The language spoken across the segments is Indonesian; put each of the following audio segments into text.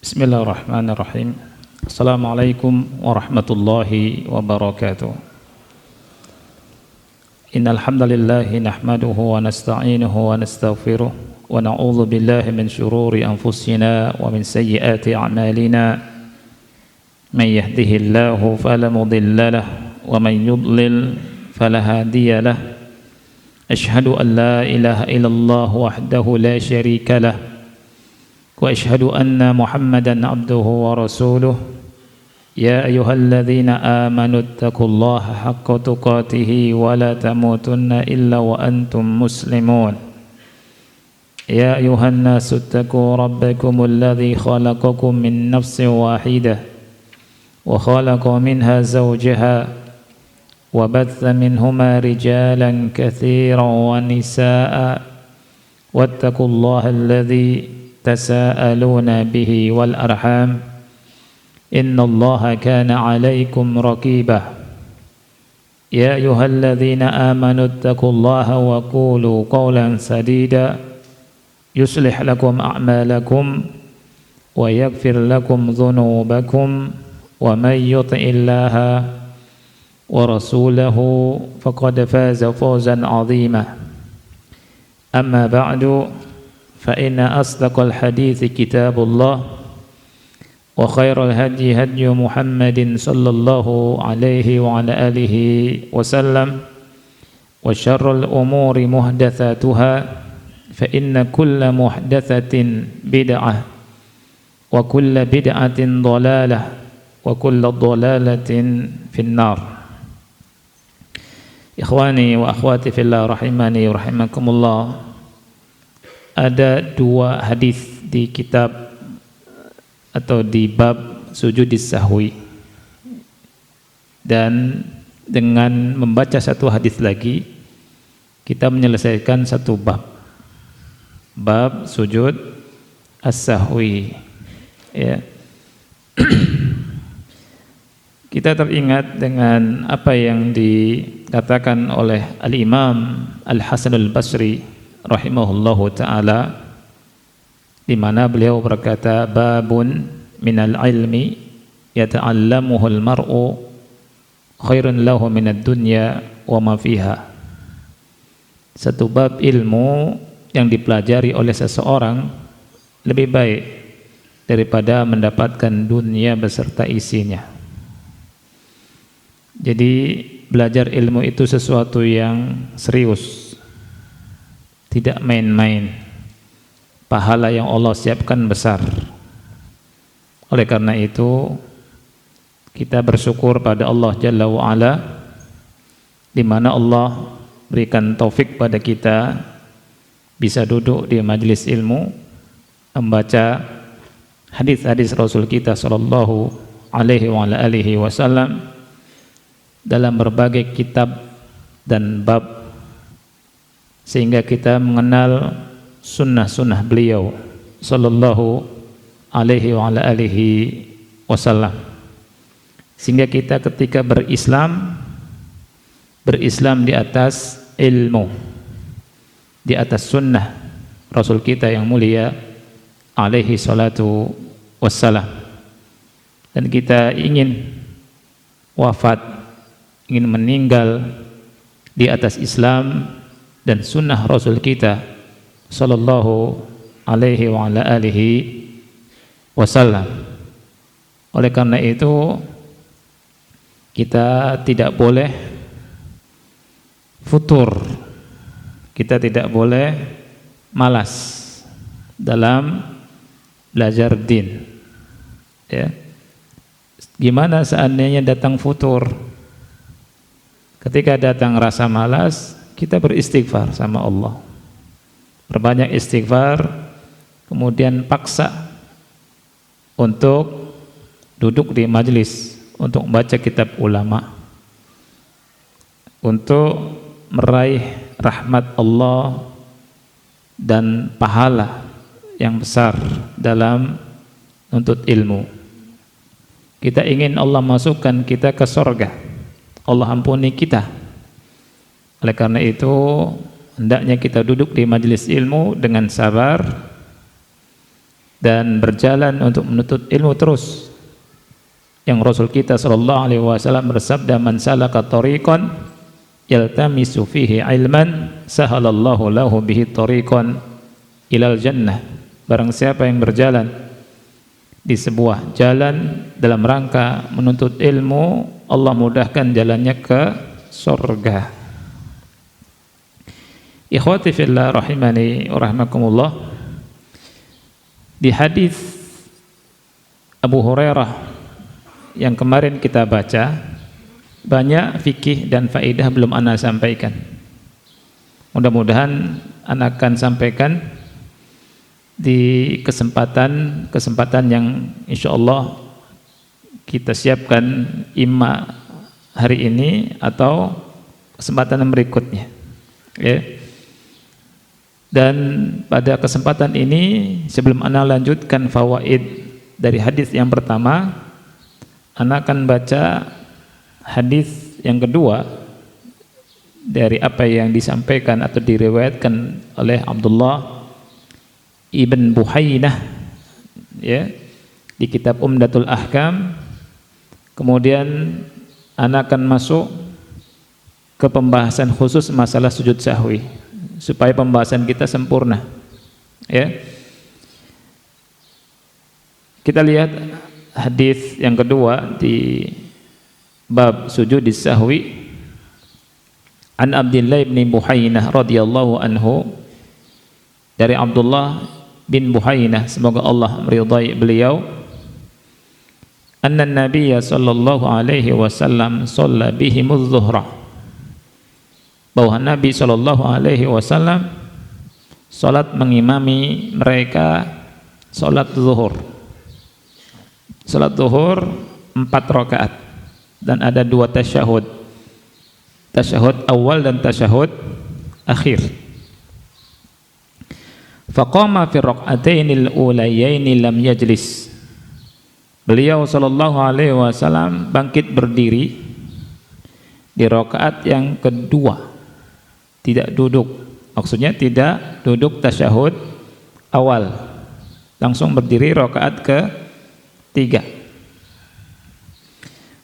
Bismillahirrahmanirrahim. Assalamualaikum warahmatullahi wabarakatuh. Innal hamdalillah nahmaduhu wa nasta'inuhu wa nastaghfiruh wa na'udzu billahi min shururi anfusina wa min sayyiati a'malina. Man yahdihillahu fala mudilla lahu wa man yudlil fala hadiya lahu. Ashhadu an la ilaha illallah wahdahu la syarika lahu wa ashhadu anna Muhammadan abduhu wa rasuluh. Ya ayyuhalladzina amanu taqullaha haqqa tuqatih wa la tamutunna illa wa antum muslimun. Ya ayyuhan nasu taqu rabbakumul ladzi khalaqakum min nafsin wahidah wa khalaqa minha zawjaha wa batha minhuma rijalan katsiran wa nisaa'a wattaqullaha alladzi تساءلون به والأرحام إن الله كان عليكم رقيبا يا أيها الذين آمنوا اتقوا الله وقولوا قولا سديدا يصلح لكم أعمالكم ويغفر لكم ذنوبكم ومن يطع الله ورسوله فقد فاز فوزا عظيما أما بعد فإن أصدق الحديث كتاب الله وخير الهدي هدي محمد صلى الله عليه وعلى آله وسلم وشر الأمور محدثاتها فإن كل محدثة بدعة وكل بدعة ضلالة وكل ضلالة في النار. إخواني وأخواتي في الله رحمني ورحمكم الله. Ada dua hadis di kitab atau di bab sujud sahwi, dan dengan membaca satu hadis lagi kita menyelesaikan satu bab sujud as-sahwi, ya. Kita teringat dengan apa yang dikatakan oleh Al-Imam Al-Hasan Al-Basri rahimahullahu ta'ala, di mana beliau berkata, babun minal ilmi yata'allamuhu al-mar'u khairun lahu minad dunya wa ma fiha. Satu bab ilmu yang dipelajari oleh seseorang lebih baik daripada mendapatkan dunia beserta isinya. Jadi belajar ilmu itu sesuatu yang serius, tidak main-main. Pahala yang Allah siapkan besar. Oleh karena itu kita bersyukur pada Allah Jalla wa'ala, di mana Allah berikan taufik pada kita bisa duduk di majelis ilmu, membaca hadis-hadis Rasul kita sallallahu alaihi wa alihi wasallam dalam berbagai kitab dan bab, sehingga kita mengenal sunnah-sunnah beliau sallallahu alaihi wa alihi wasallam, sehingga kita ketika berislam di atas ilmu, di atas sunnah Rasul kita yang mulia alaihi salatu wassalam. Dan kita ingin wafat, ingin meninggal di atas Islam dan sunnah Rasul kita sallallahu alaihi wa ala alihi wasallam. Oleh karena itu kita tidak boleh futur, kita tidak boleh malas dalam belajar din, ya. Gimana seandainya datang futur? Ketika datang rasa malas, kita beristighfar sama Allah, berbanyak istighfar, kemudian paksa untuk duduk di majelis, untuk membaca kitab ulama, untuk meraih rahmat Allah dan pahala yang besar dalam menuntut ilmu. Kita ingin Allah masukkan kita ke surga, Allah ampuni kita. Oleh karena itu hendaknya kita duduk di majelis ilmu dengan sabar, dan berjalan untuk menuntut ilmu terus. Yang Rasul kita sallallahu alaihi wasallam bersabda, man salaka tariqan yaltamisu fihi ilman sahalallahu lahu bihi tariqan ilal jannah. Barang siapa yang berjalan di sebuah jalan dalam rangka menuntut ilmu, Allah mudahkan jalannya ke surga. Ikhwati fillah rahimani wa rahimakumullah, di hadis Abu Hurairah yang kemarin kita baca, banyak fikih dan faedah belum ana sampaikan. Mudah-mudahan ana akan sampaikan di kesempatan yang insyaallah kita siapkan imma hari ini atau kesempatan yang berikutnya, ya. Dan pada kesempatan ini, sebelum ana lanjutkan fawaid dari hadis yang pertama, ana akan baca hadis yang kedua dari apa yang disampaikan atau diriwayatkan oleh Abdullah ibn Buhainah, ya, di kitab Umdatul Ahkam. Kemudian ana akan masuk ke pembahasan khusus masalah sujud sahwi supaya pembahasan kita sempurna, ya. Kita lihat hadis yang kedua di bab sujud sahwi. An Abdullah bin Buhainah radhiyallahu anhu, dari Abdullah bin Buhainah, semoga Allah meridai beliau, anna Nabiyya sallallahu alaihi wasallam shalla bihimuz zuhra, bahwa Nabi sallallahu alaihi wasallam salat mengimami mereka salat zuhur. Salat zuhur 4 rakaat dan ada 2 tasyahud. Tasyahud awal dan tasyahud akhir. Faqama fi raq'atainil ulayaini lam yajlis. Beliau sallallahu alaihi wasallam bangkit berdiri di rakaat yang kedua, tidak duduk. Maksudnya tidak duduk tasyahud awal, langsung berdiri rakaat ke-3.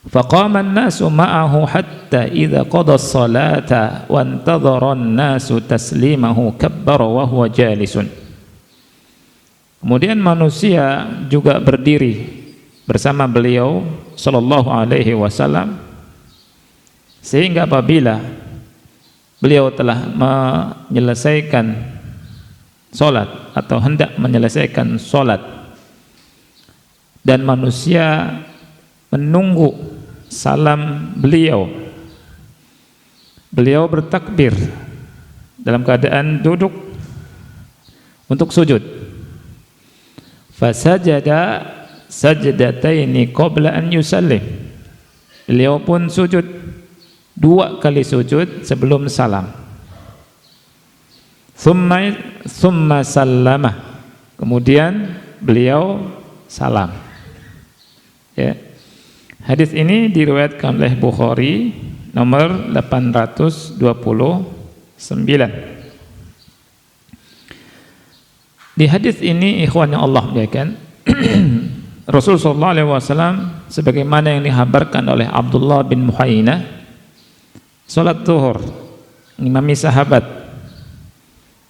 Faqama an-nasu ma'ahu hatta idza qada as-salata wa intadhara an-nasu taslimahu kabbara wa huwa jalisun. Kemudian manusia juga berdiri bersama beliau sallallahu alaihi wasallam, sehingga apabila beliau telah menyelesaikan salat atau hendak menyelesaikan salat dan manusia menunggu salam beliau, beliau bertakbir dalam keadaan duduk untuk sujud. Fasajada sajdataini qabla an yusallim. Beliau pun sujud 2 kali sujud sebelum salam. Thumma sallama. Kemudian beliau salam. Ya. Hadis ini diriwayatkan oleh Bukhari nomor 829. Di hadis ini ikhwan yang Allah muliakan, Rasul sallallahu alaihi wasallam sebagaimana yang dikabarkan oleh Abdullah bin Buhainah, salat zuhur ngimami sahabat,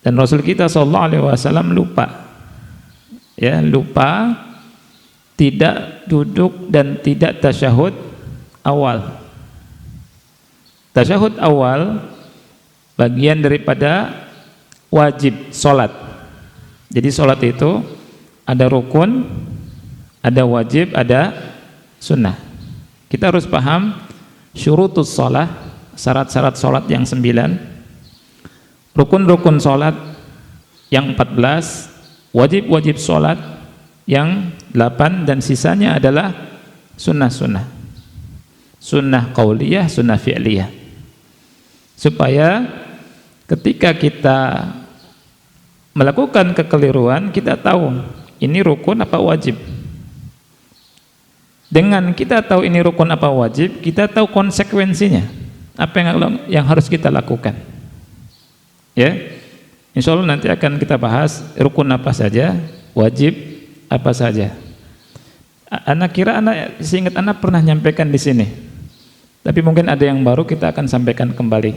dan Rasul kita sallallahu alaihi wasallam lupa, ya, lupa tidak duduk dan tidak tasyahud awal. Tasyahud awal bagian daripada wajib salat. Jadi salat itu ada rukun, ada wajib, ada sunnah. Kita harus paham syurutus salat, syarat-syarat salat yang 9, rukun-rukun salat yang 14, wajib-wajib salat yang 8, dan sisanya adalah sunnah-sunnah. Sunnah qauliyah, sunnah fi'liyah. Supaya ketika kita melakukan kekeliruan, kita tahu ini rukun apa wajib. Dengan kita tahu ini rukun apa wajib, kita tahu konsekuensinya, apa yang harus kita lakukan. Ya, insya Allah nanti akan kita bahas rukun apa saja, wajib apa saja? Anak kira seingat anak pernah nyampaikan di sini. Tapi mungkin ada yang baru, kita akan sampaikan kembali.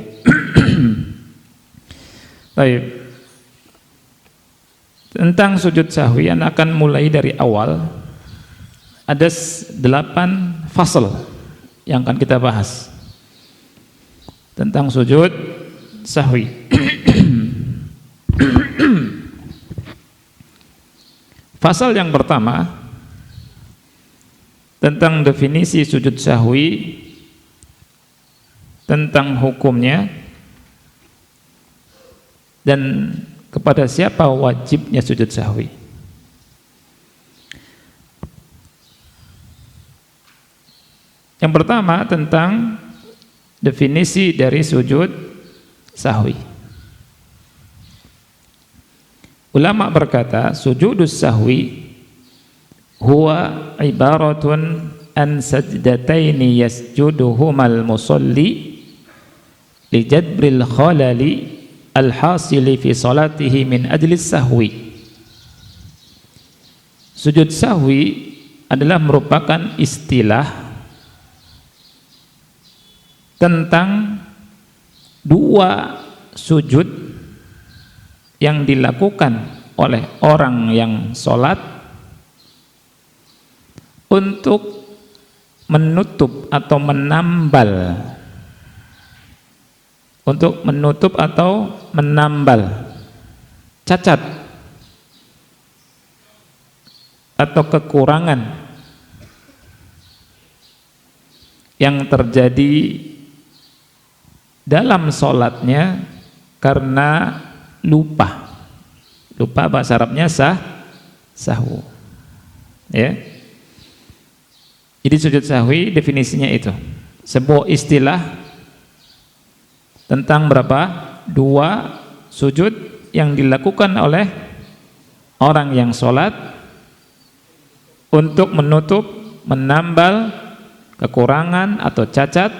Baik. Tentang sujud sahwi anak akan mulai dari awal. Ada 8 fasal yang akan kita bahas tentang sujud sahwi. Fasal yang pertama tentang definisi sujud sahwi, tentang hukumnya, dan kepada siapa wajibnya sujud sahwi. Yang pertama tentang definisi dari sujud sahwi. Ulama berkata, sujudus sahwi huwa ibaratun an sajdataini yasjuduhumal musalli li jadbril khalali al-hasili fi salatihi min ajli sahwi. Sujud sahwi adalah merupakan istilah tentang 2 sujud yang dilakukan oleh orang yang sholat untuk menutup atau menambal, cacat atau kekurangan yang terjadi dalam sholatnya karena lupa bahasa Arabnya sahwu, ya. Jadi sujud sahwi definisinya itu sebuah istilah tentang berapa? 2 sujud yang dilakukan oleh orang yang sholat untuk menutup, menambal kekurangan atau cacat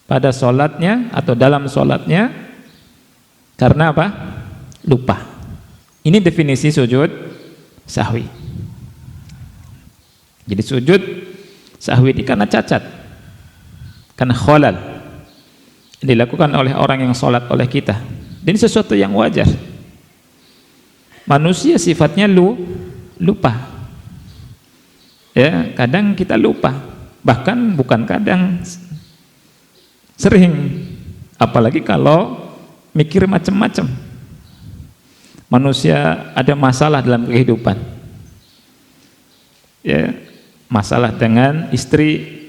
pada sholatnya atau dalam sholatnya karena apa? Lupa. Ini definisi sujud sahwi. Jadi sujud sahwi ini karena cacat, karena khalal dilakukan oleh orang yang sholat oleh kita. Dan ini sesuatu yang wajar. Manusia sifatnya lupa. Ya, kadang kita lupa. Bahkan bukan kadang, sering. Apalagi kalau mikir macam-macam. Manusia ada masalah dalam kehidupan. Ya, masalah dengan istri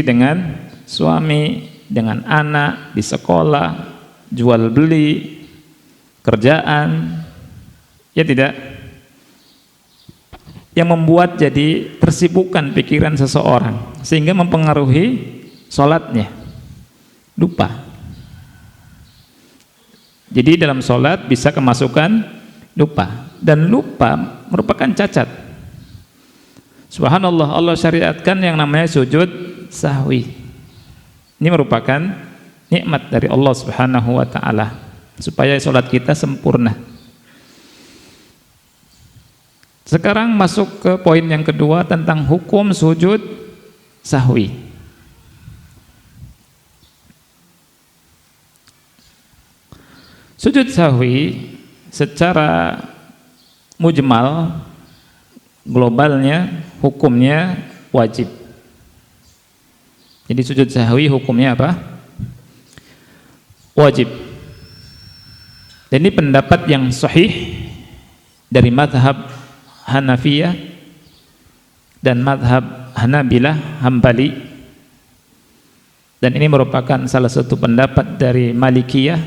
dengan suami, dengan anak, di sekolah, jual beli, kerjaan, ya tidak, yang membuat jadi tersibukkan pikiran seseorang sehingga mempengaruhi sholatnya, lupa. Jadi dalam sholat bisa kemasukan lupa, dan lupa merupakan cacat. Subhanallah, Allah syariatkan yang namanya sujud sahwi. Ini merupakan nikmat dari Allah Subhanahu wa ta'ala supaya sholat kita sempurna. Sekarang masuk ke poin yang kedua tentang hukum sujud sahwi. Sujud sahwi secara mujmal, globalnya, hukumnya wajib. Jadi sujud sahwi hukumnya apa? Wajib. Dan ini pendapat yang sahih dari mazhab Hanafiyah dan mazhab Hanabilah Hambali, dan ini merupakan salah satu pendapat dari Malikiyah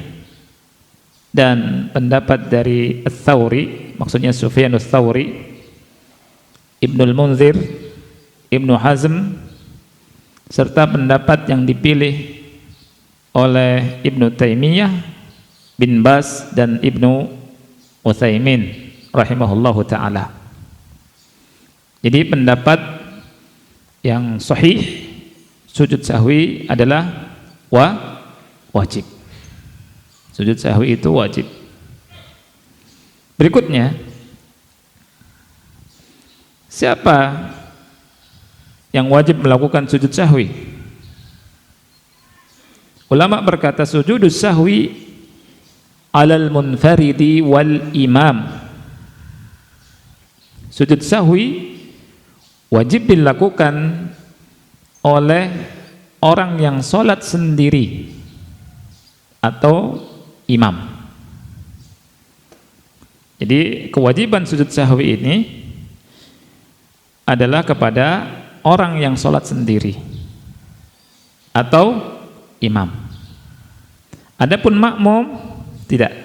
dan pendapat dari Ats-Tsauri, maksudnya Sufyan Ats-Tsauri, Ibnul Munzir, Ibnu Hazm, serta pendapat yang dipilih oleh Ibnu Taimiyah, Bin Bas, dan Ibnu Utsaimin rahimahullahu ta'ala. Jadi pendapat yang sahih, sujud sahwi adalah wajib. Sujud sahwi itu wajib. Berikutnya, Siapa yang wajib melakukan sujud sahwi? Ulama berkata sujudus sahwi alal munfaridi wal imam. Sujud sahwi wajib dilakukan oleh orang yang sholat sendiri atau imam. Jadi kewajiban sujud sahwi ini adalah kepada orang yang sholat sendiri atau imam. Adapun makmum tidak.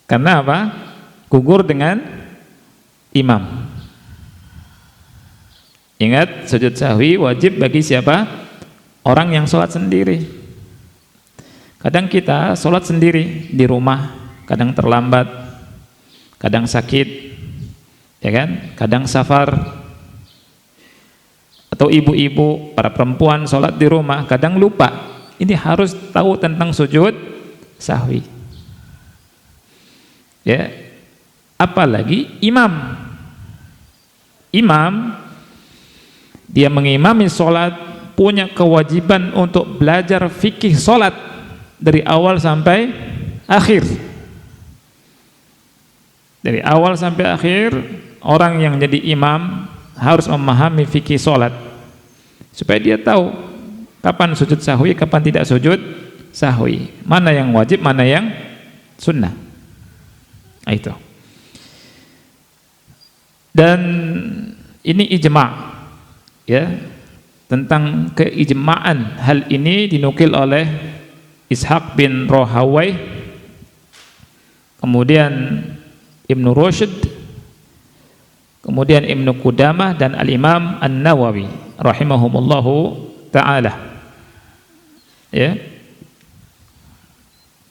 Karena apa? Gugur dengan imam. Ingat, sujud sahwi wajib bagi siapa? Orang yang sholat sendiri. Kadang kita sholat sendiri di rumah, kadang terlambat, kadang sakit, ya kan? Kadang safar. Atau ibu-ibu, para perempuan sholat di rumah, kadang lupa. Ini harus tahu tentang sujud sahwi. Ya, apalagi imam. Imam dia mengimami sholat, punya kewajiban untuk belajar fikih sholat dari awal sampai akhir. Dari awal sampai akhir, orang yang jadi imam harus memahami fikih sholat supaya dia tahu kapan sujud sahwi, kapan tidak sujud sahwi, mana yang wajib, mana yang sunnah. Nah, itu. Dan ini ijma', ya, tentang keijma'an hal ini dinukil oleh Ishaq bin Rahawai, kemudian Ibnu Rushd, kemudian Ibnu Qudamah dan Al-Imam An-Nawawi rahimahumullahu ta'ala. Ya.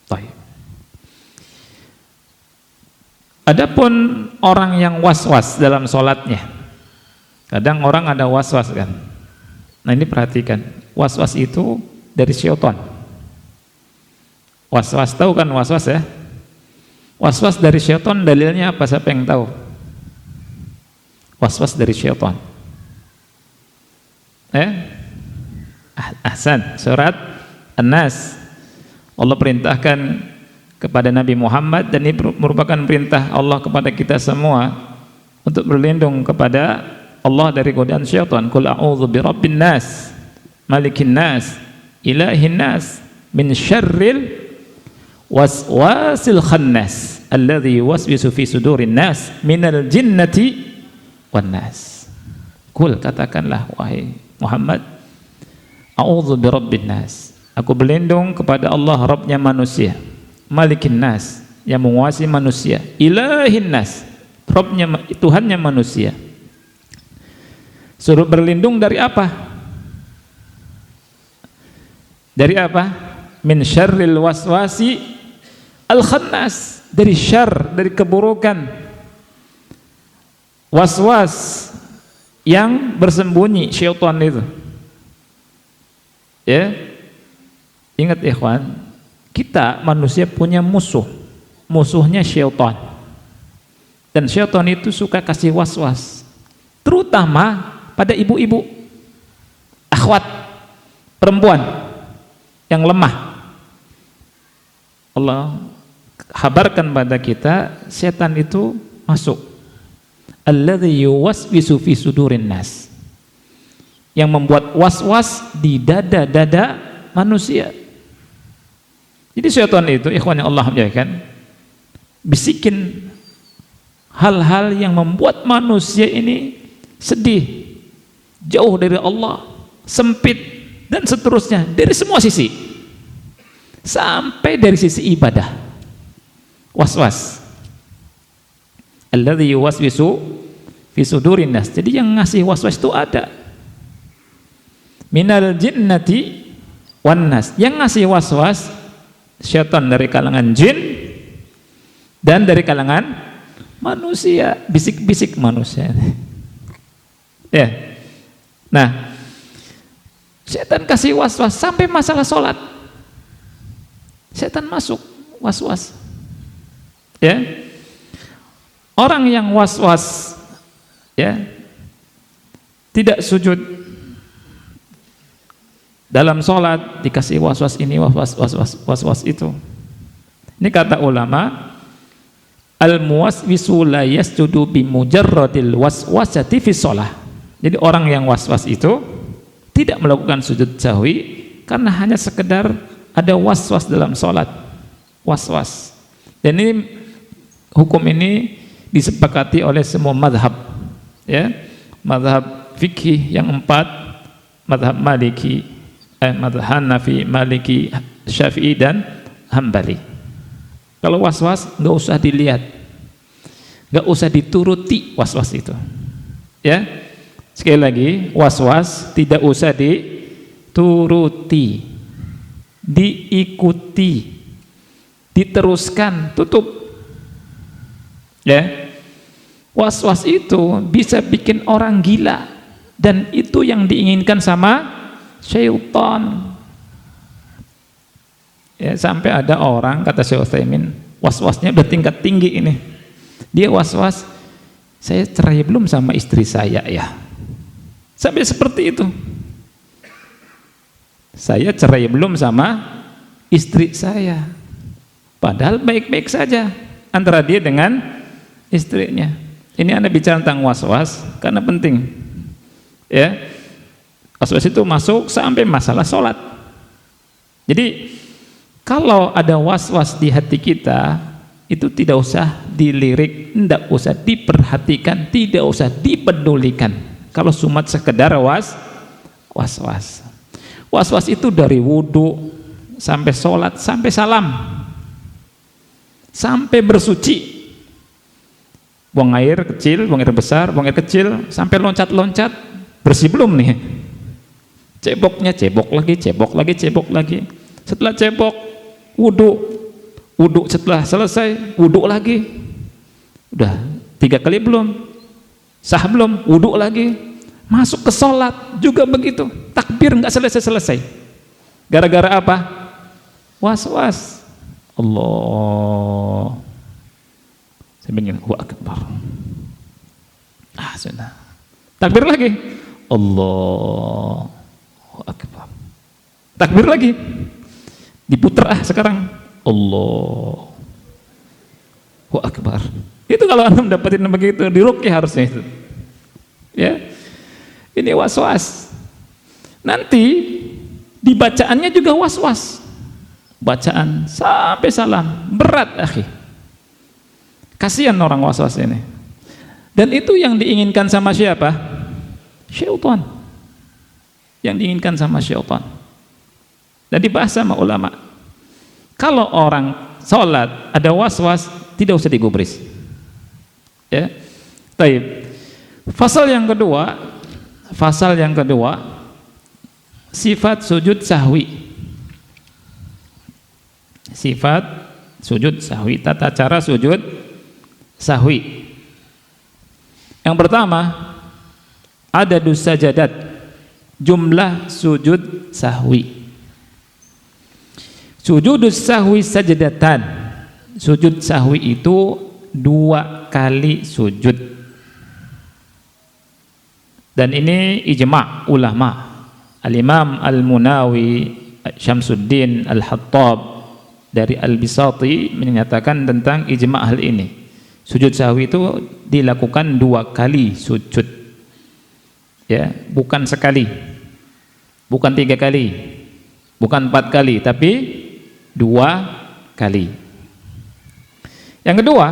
Baik. Adapun orang yang was-was dalam sholatnya, kadang orang ada was-was kan. Nah ini perhatikan, was-was itu dari syaitan. Was-was, tahu kan was-was ya? Was-was dari syaitan, dalilnya apa? Siapa yang tahu? Was-was dari syaitan. Ahsan, surat An-Nas. Allah perintahkan kepada Nabi Muhammad, dan ini merupakan perintah Allah kepada kita semua untuk berlindung kepada Allah dari godaan syaitan. Qul a'udzu birabbin nas, malikin nas, ilahin nas, min syarril waswasil khannas alladzi yuwaswisu fi sudurin nas minal jinnati wan nas. Qul, katakanlah wahai Muhammad, a'udzu birabbin nas, aku berlindung kepada Allah Rabbnya manusia, malikin nas, yang menguasai manusia, ilahin nas, Rabbnya, Tuhannya manusia. Suruh berlindung dari apa? Dari apa? Min syarril waswasi al-khannas, dari syarr, dari keburukan waswas yang bersembunyi, syaitan itu. Ya. Ingat ikhwan, kita manusia punya musuh. Musuhnya syaitan. Dan syaitan itu suka kasih waswas, terutama pada ibu-ibu, akhwat, perempuan yang lemah. Allah kabarkan pada kita, setan itu masuk. Alladzi yuwaswisu fi sudurin nas, yang membuat was-was di dada-dada manusia. Jadi syaitan itu, ikhwan yang Allah muliakan, bisikin hal-hal yang membuat manusia ini sedih, jauh dari Allah, sempit, dan seterusnya, dari semua sisi, sampai dari sisi ibadah. Was-was. Alladzi yuwaswisu fi sudurin nas. Jadi yang ngasih was-was itu ada. Minal jinnati wan nas. Yang ngasih was-was syaitan dari kalangan jin dan dari kalangan manusia, bisik-bisik manusia. Ya. Nah, setan kasih was-was sampai masalah sholat. Setan masuk was-was. Ya. Orang yang was-was ya, tidak sujud dalam sholat, dikasih was-was ini, was-was itu. Ini kata ulama, al-muwaswisu la yasjudu bimujarradil waswasati fi shalah. Jadi orang yang was-was itu tidak melakukan sujud sahwi karena hanya sekedar ada was-was dalam sholat, was-was. Dan ini hukum ini disepakati oleh semua madhab, ya, madhab fikih yang 4, madhab Maliki, madhab Hanafi, Maliki, Syafi'i dan Hambali. Kalau was-was nggak usah dilihat, nggak usah dituruti was-was itu, ya. Sekali lagi, was-was tidak usah dituruti, diikuti, diteruskan, tutup, ya. Was-was itu bisa bikin orang gila, dan itu yang diinginkan sama syaitan. Ya, sampai ada orang, kata Syekh Utsaimin, was-wasnya udah tingkat tinggi ini. Dia was-was, saya cerai belum sama istri saya ya. Sampai seperti itu. Saya cerai belum sama istri saya. Padahal baik-baik saja antara dia dengan istrinya. Ini Anda bicara tentang was-was karena penting. Ya. Was-was itu masuk sampai masalah sholat. Jadi kalau ada was-was di hati kita, itu tidak usah dilirik, tidak usah diperhatikan, tidak usah dipedulikan. Kalau cuma sekedar was-was. Was-was itu dari wudhu sampai sholat, sampai salam, sampai bersuci. Buang air kecil, buang air besar, buang air kecil, sampai loncat-loncat, bersih belum nih? Ceboknya, cebok lagi. Setelah cebok, wudhu setelah selesai, wudhu lagi. Udah 3 kali belum? Sah belum? Wudhu lagi. Masuk ke sholat juga begitu. Takbir nggak selesai-selesai. Gara-gara apa? Was-was. Allah. Saya ingin Allahu Akbar. Sudah. Takbir lagi. Allahu Akbar. Takbir lagi. Diputar sekarang. Allahu Akbar. Itu kalau Anda mendapatkan begitu, di ruqyah harusnya itu. Ya. Ini was-was. Nanti dibacaannya juga was-was. Bacaan sampai salam, berat akhi. Kasihan orang was-was ini. Dan itu yang diinginkan sama siapa? Syaitan. Yang diinginkan sama syaitan. Dan dibahas sama ulama. Kalau orang sholat ada was-was, tidak usah digubris. Ya. Baik. Fasal yang kedua, sifat sujud sahwi. Sifat sujud sahwi, tata cara sujud sahwi. Yang pertama, adadus sajadat, jumlah sujud sahwi. Sujudus sahwi sajadatan. Sujud sahwi itu 2 kali sujud. Dan ini ijma' ulama. Al-Imam Al-Munawi, Syamsuddin Al-Hattab dari Al-Bisati menyatakan tentang ijma' hal ini. Sujud sahwi itu dilakukan 2 kali sujud. Ya, bukan sekali. Bukan 3 kali. Bukan 4 kali, tapi 2 kali. Yang kedua,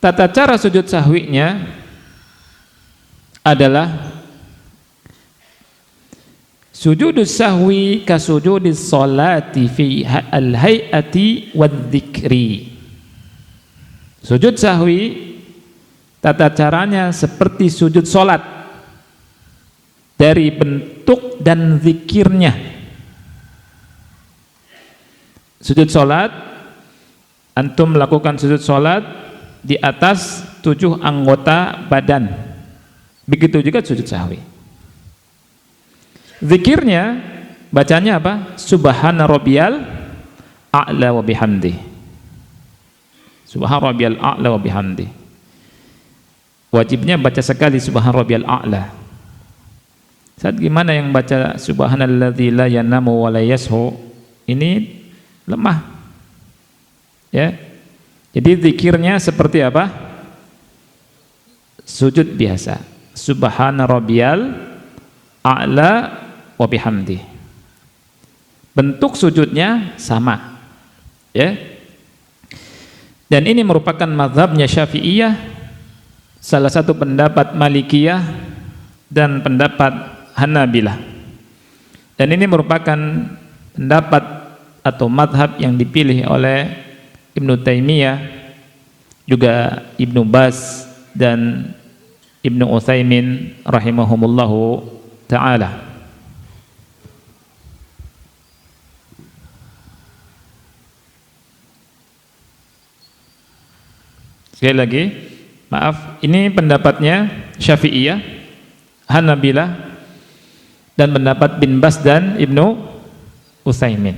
tata cara sujud sahwinya adalah sujudus sahwi ka sujudis sholati fi al-hay'ati wadh-dhikri. Sujud sahwi tata caranya seperti sujud sholat dari bentuk dan zikirnya. Sujud sholat, antum melakukan sujud sholat di atas 7 anggota badan. Begitu juga sujud sahwi. Zikirnya, bacanya apa? Subhana rabbiyal a'la wa bihamdi. Subhana rabbiyal a'la wa bihamdi. wajibnya baca sekali subhan rabbiyal a'la. Saat gimana yang baca subhanalladzi la yanamu wa la yashu, ini lemah, ya. Jadi zikirnya seperti apa? Sujud biasa, subhana rabbiyal a'la wa bihamdi. Bentuk sujudnya sama, ya. Dan ini merupakan mazhabnya Syafi'iyah, salah satu pendapat Malikiyah dan pendapat Hanabilah. Dan ini merupakan pendapat atau mazhab yang dipilih oleh Ibnu Taimiyah, juga Ibnu Baz dan Ibnu Utsaimin rahimahumullahu ta'ala. Sekali lagi, maaf, ini pendapatnya Syafi'iyah, Hanabilah, dan pendapat bin Baz dan Ibnu Utsaimin.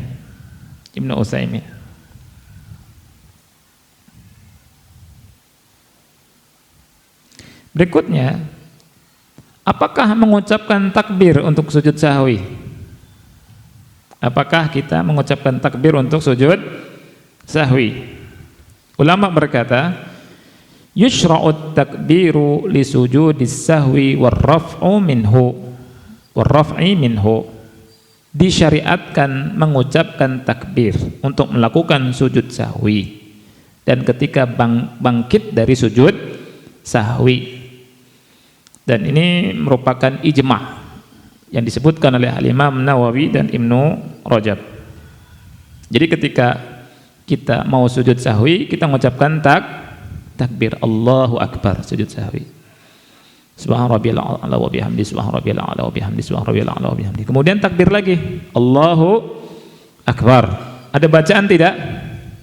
Berikutnya, apakah mengucapkan takbir untuk sujud sahwi? Apakah kita mengucapkan takbir untuk sujud sahwi? Ulama berkata, yushra'ut takbiru li sujudis sahwi warraf'i minhu. Disyariatkan mengucapkan takbir untuk melakukan sujud sahwi dan ketika bangkit dari sujud sahwi. Dan ini merupakan ijma' yang disebutkan oleh Al-Imam Nawawi dan Ibnu Rajab. Jadi ketika kita mau sujud sahwi, kita mengucapkan takbir Allahu Akbar, sujud sahwi. Subhan rabbiyal a'la wa bihamdi, subhan rabbiyal a'la wa bihamdi, subhan rabbiyal a'la wa bihamdi. Kemudian takbir lagi, Allahu Akbar. Ada bacaan tidak?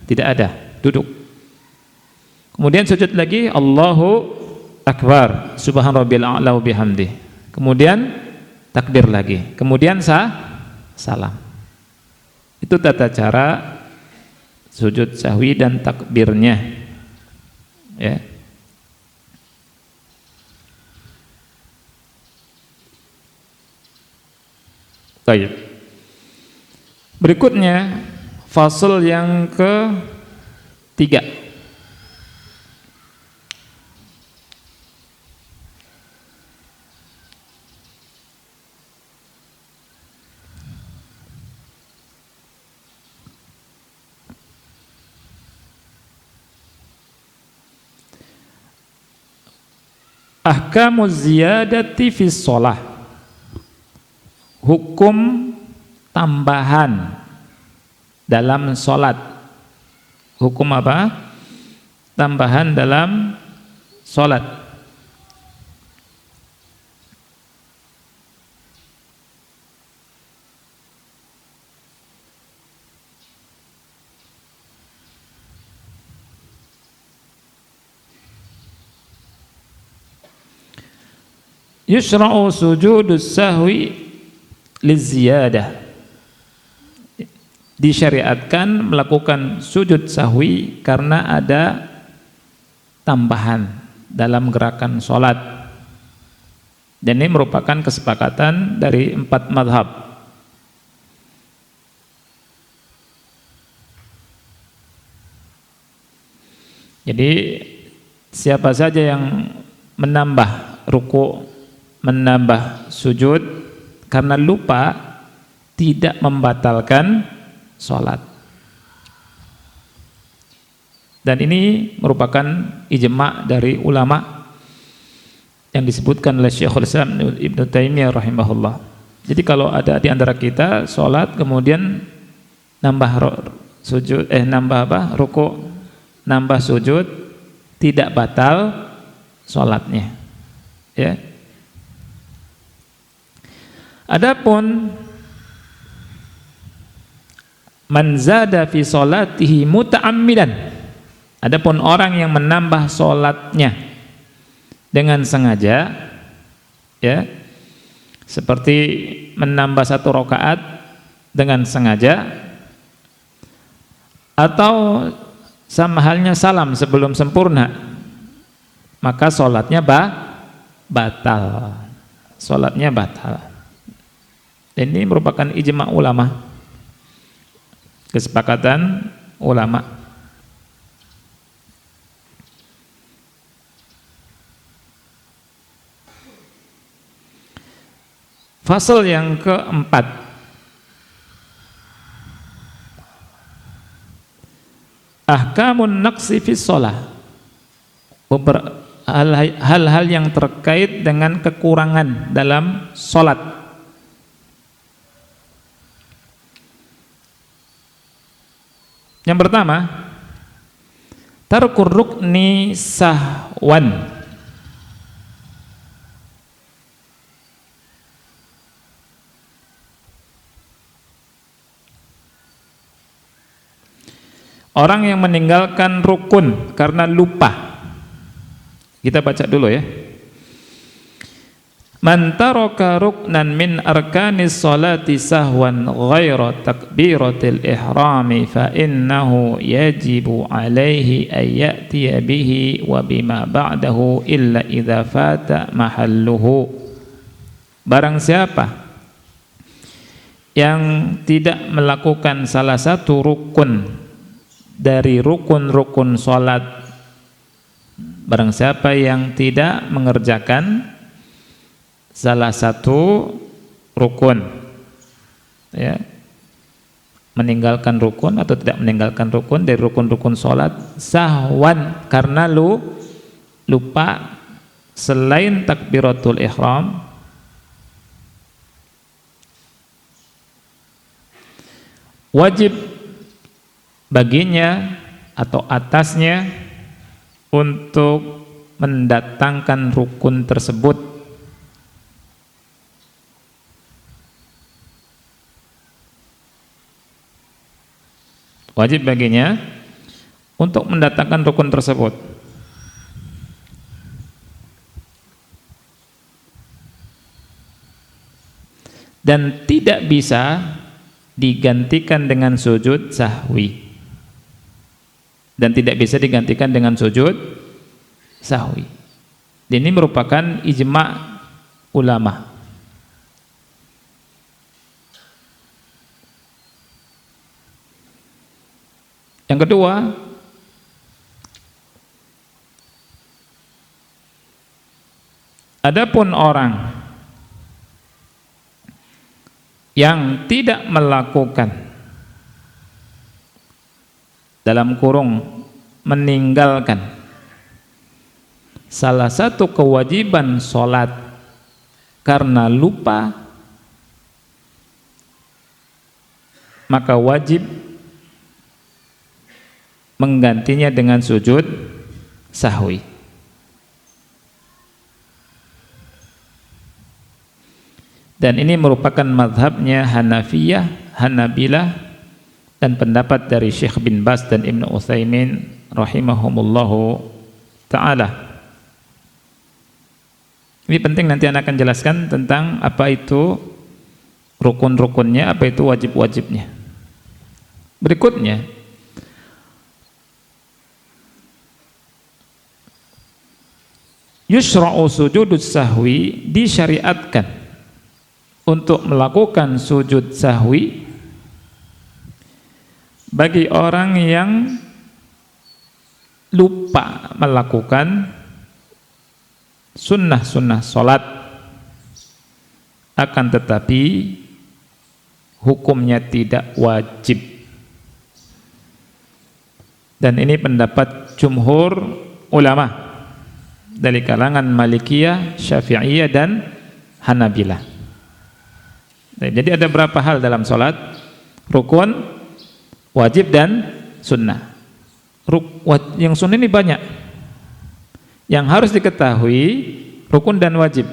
Tidak ada, duduk. Kemudian sujud lagi, Allahu Akbar, subhan rabbiyal a'la wa bihamdi. Kemudian takbir lagi. Kemudian salam. Itu tata cara sujud sahwi dan takbirnya, ya. Baik. Berikutnya fasal yang ketiga. Ahkamuz ziyadati fis shalah. Hukum tambahan dalam sholat. Hukum apa? Tambahan dalam sholat. Yusra'u sujudus sahwi liziyadah. Disyariatkan melakukan sujud sahwi karena ada tambahan dalam gerakan sholat. Dan ini merupakan kesepakatan dari 4 mazhab. Jadi siapa saja yang menambah ruku', menambah sujud karena lupa, tidak membatalkan sholat. Dan ini merupakan ijma' dari ulama yang disebutkan oleh Syekhul Islam Ibnu Taimiyah rahimahullah. Jadi kalau ada di antara kita sholat kemudian nambah sujud, ruku', nambah sujud, tidak batal sholatnya, ya. Adapun man zada fi sholatihi muta'ammidan, adapun orang yang menambah sholatnya dengan sengaja, ya, seperti menambah 1 rakaat dengan sengaja, atau sama halnya salam sebelum sempurna, maka sholatnya batal. Sholatnya batal. Ini merupakan ijma' ulama, kesepakatan ulama. Fasal yang keempat, ahkamun naqsi fi shalah, hal-hal yang terkait dengan kekurangan dalam sholat. Yang pertama, tarkur rukni sahwan. Orang yang meninggalkan rukun karena lupa. Kita baca dulu ya. Man taraka ruknan min arkanis salati sahwan ghaira takbiratil ihrami fa innahu yajibu alaihi an ya'tiya bihi wa bima ba'dahu illa idza fata mahalluhu. Barang siapa yang tidak melakukan salah satu rukun dari rukun-rukun salat, barang siapa yang tidak mengerjakan salah satu rukun, ya, meninggalkan rukun atau tidak meninggalkan rukun dari rukun-rukun sholat, sahwan karena lupa, selain takbiratul ihram, wajib baginya atau atasnya untuk mendatangkan rukun tersebut. Wajib baginya untuk mendatangkan rukun tersebut. Dan tidak bisa digantikan dengan sujud sahwi. Dan tidak bisa digantikan dengan sujud sahwi. Ini merupakan ijma' ulama. Yang kedua, adapun orang yang tidak melakukan, dalam kurung meninggalkan, salah satu kewajiban sholat karena lupa, maka wajib menggantinya dengan sujud sahwi. Dan ini merupakan mazhabnya Hanafiyah, Hanabilah, dan pendapat dari Syekh bin Baz dan Ibnu Utsaimin rahimahumullahu ta'ala. Ini penting, nanti anak akan jelaskan tentang apa itu rukun-rukunnya, apa itu wajib-wajibnya. Berikutnya, yusra'u sujudus sahwi, disyariatkan untuk melakukan sujud sahwi bagi orang yang lupa melakukan sunnah-sunnah sholat, akan tetapi hukumnya tidak wajib. Dan ini pendapat jumhur ulama dari kalangan Malikiyah, Syafi'iyah, dan Hanabilah. Jadi ada berapa hal dalam sholat? Rukun, wajib, dan sunnah. Yang sunnah ini banyak. Yang harus diketahui rukun dan wajib.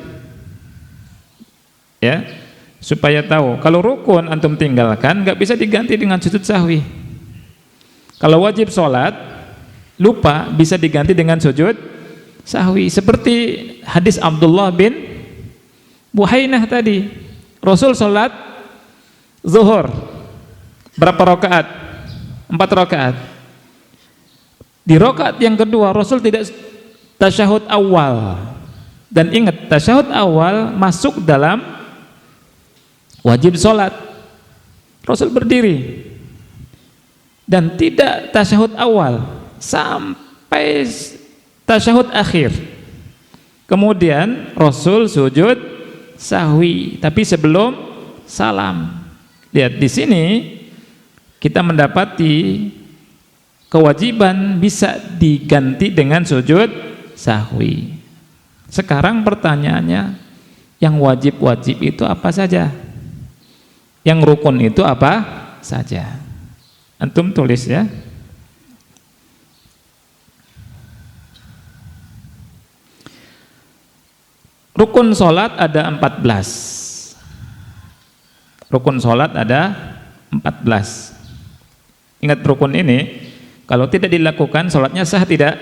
Ya, supaya tahu. Kalau rukun antum tinggalkan, nggak bisa diganti dengan sujud sahwi. Kalau wajib sholat, lupa, bisa diganti dengan sujud sahwi. Seperti hadis Abdullah bin Buhainah tadi. Rasul sholat zuhur berapa rakaat? 4 rakaat. Di rakaat yang kedua Rasul tidak tasyahud awal. Dan ingat, tasyahud awal masuk dalam wajib sholat. Rasul berdiri dan tidak tasyahud awal sampai tasyahud akhir. Kemudian Rasul sujud sahwi, tapi sebelum salam. Lihat di sini kita mendapati kewajiban bisa diganti dengan sujud sahwi. Sekarang pertanyaannya, yang wajib-wajib itu apa saja? Yang rukun itu apa saja? Antum tulis ya. Rukun sholat ada 14. Rukun sholat ada 14. Ingat, rukun ini kalau tidak dilakukan sholatnya sah tidak?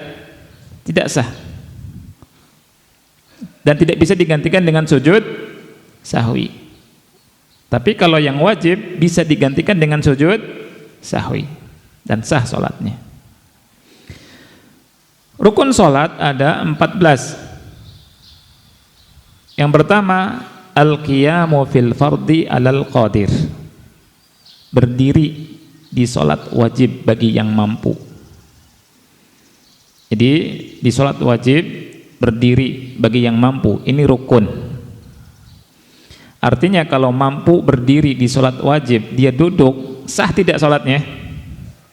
Tidak sah. Dan tidak bisa digantikan dengan sujud sahwi. Tapi kalau yang wajib bisa digantikan dengan sujud sahwi dan sah sholatnya. Rukun sholat ada 14. Yang pertama, al-qiyamu fil fardi alal qadir. Berdiri di sholat wajib bagi yang mampu. Jadi di sholat wajib berdiri bagi yang mampu, ini rukun. Artinya kalau mampu berdiri di sholat wajib, dia duduk, sah tidak sholatnya?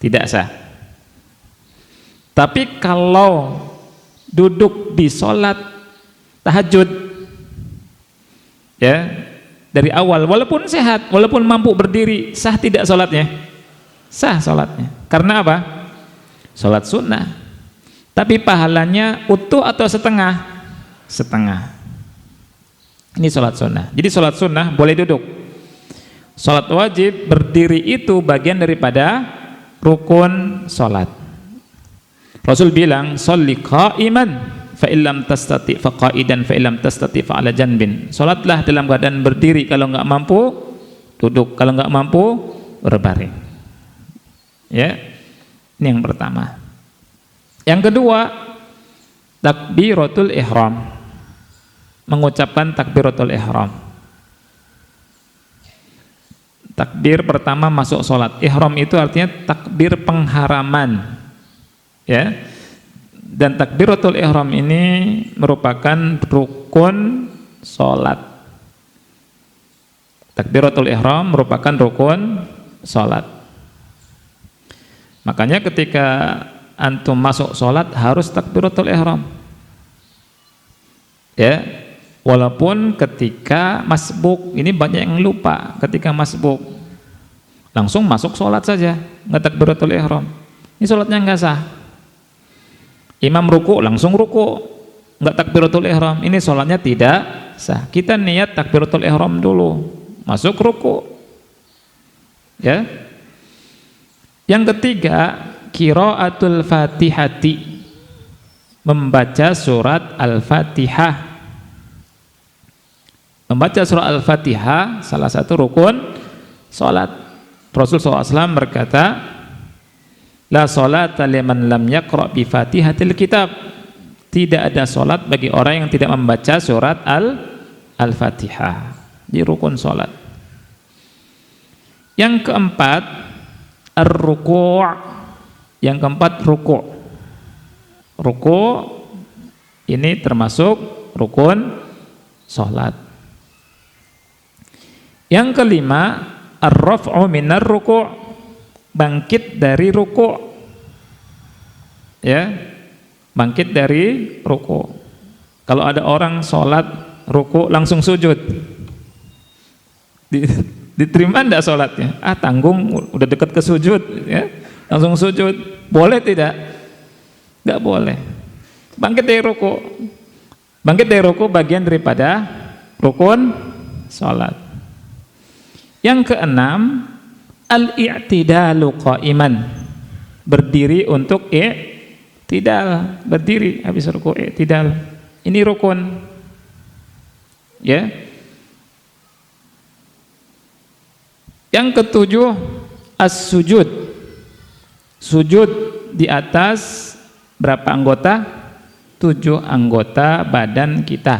Tidak sah. Tapi kalau duduk di sholat tahajud, ya, dari awal, walaupun sehat, walaupun mampu berdiri, sah tidak sholatnya? Sah sholatnya. Karena apa? Sholat sunnah. Tapi pahalanya utuh atau setengah? Setengah. Ini sholat sunnah. Jadi sholat sunnah boleh duduk. Sholat wajib berdiri itu bagian daripada rukun sholat. Rasul bilang, sholli qa'iman fa illam tastati fa qa'idan fa illam tastati fa ala janbin. Sholatlah dalam keadaan berdiri, kalau enggak mampu duduk, kalau enggak mampu berbaring. Ya. Ini yang pertama. Yang kedua, takbiratul ihram. Mengucapkan takbiratul ihram. Takbir pertama masuk sholat. Ihram itu artinya takbir pengharaman. Ya. Dan takbiratul ihram ini merupakan rukun sholat. Takbiratul ihram merupakan rukun sholat. Makanya ketika antum masuk sholat harus takbiratul ihram. Ya, walaupun ketika masbuk, ini banyak yang lupa, ketika masbuk langsung masuk sholat saja, nggak takbiratul ihram, ini sholatnya nggak sah. Imam ruku langsung ruku, nggak takbiratul ihram, ini sholatnya tidak sah. Kita niat takbiratul ihram dulu, masuk ruku. Ya. Yang ketiga, qiraatul fatihati, membaca surat al-fatihah. Membaca surat al-fatihah salah satu rukun salat. Rasul SAW berkata, la salata liman lam yaqra bi fatihatil kitab. Tidak ada salat bagi orang yang tidak membaca surat al-fatihah di rukun salat. Yang keempat, ar-ruku'. Yang keempat, ruku'. Ruku' ini termasuk rukun sholat. Yang kelima, ar-raf'u minar ruku'. Bangkit dari ruku'. Ya, bangkit dari ruku'. Kalau ada orang sholat ruku' langsung sujud, diterima enggak sholatnya? Ah, tanggung, udah dekat ke sujud, ya, langsung sujud, boleh tidak? Enggak boleh. Bangkit dari ruku'. Bangkit dari ruku' bagian daripada rukun sholat. Yang keenam, al-i'tidalu qa'iman. Berdiri untuk i'tidal, berdiri habis ruku' i'tidal. Ini rukun. Ya. Yang ketujuh, as-sujud. Sujud di atas berapa anggota 7 anggota badan kita.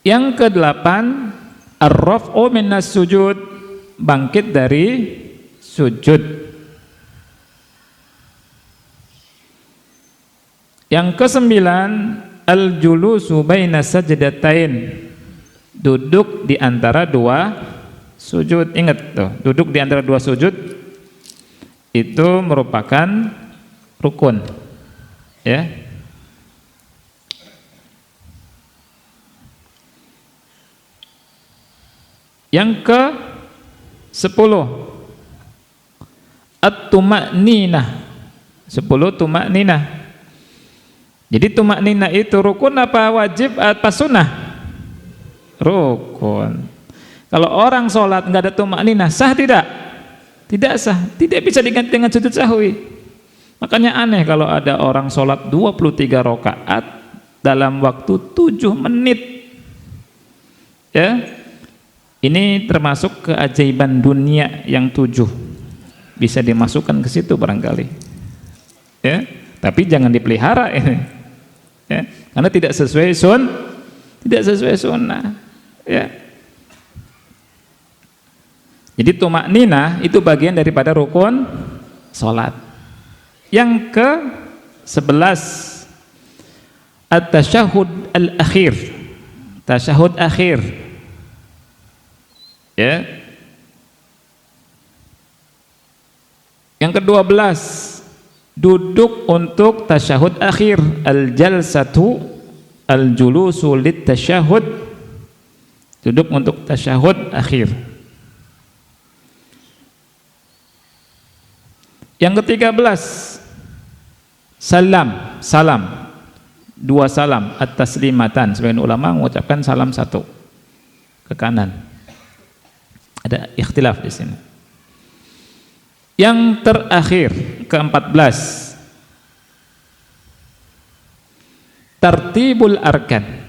Yang ke-8, ar-raf'u minas sujud, bangkit dari sujud. Yang ke-9, al-julusu baina sajdatain, duduk di antara 2 sujud. Ingat tuh, duduk di antara 2 sujud itu merupakan rukun, ya. Yang ke-10, at-tuma'ninah. 10 tuma'ninah. Jadi tuma'ninah itu rukun apa wajib apa sunnah? Rukun. Kalau orang sholat nggak ada tuma'ninah, sah tidak? Tidak sah. Tidak bisa diganti dengan sujud sahwi. Makanya aneh kalau ada orang sholat 23 rakaat dalam waktu 7 menit. Ya. Ini termasuk keajaiban dunia yang 7. Bisa dimasukkan ke situ barangkali. Ya, tapi jangan dipelihara ini. Ya, karena tidak sesuai sunnah. Ya. Jadi tumakninah itu bagian daripada rukun salat. Yang ke-11, at-tasyahud al-akhir. Tasyahud akhir. Ya. Yang ke-12, duduk untuk tasyahud akhir, al-jalsatu al-julusu lit-tasyahud, duduk untuk tasyahud akhir. Yang ke-13, salam 2 salam, at-taslimatan. Sebagian ulama mengucapkan salam 1 ke kanan. Ada ikhtilaf di sini. Yang terakhir, ke-14, tartibul arkan,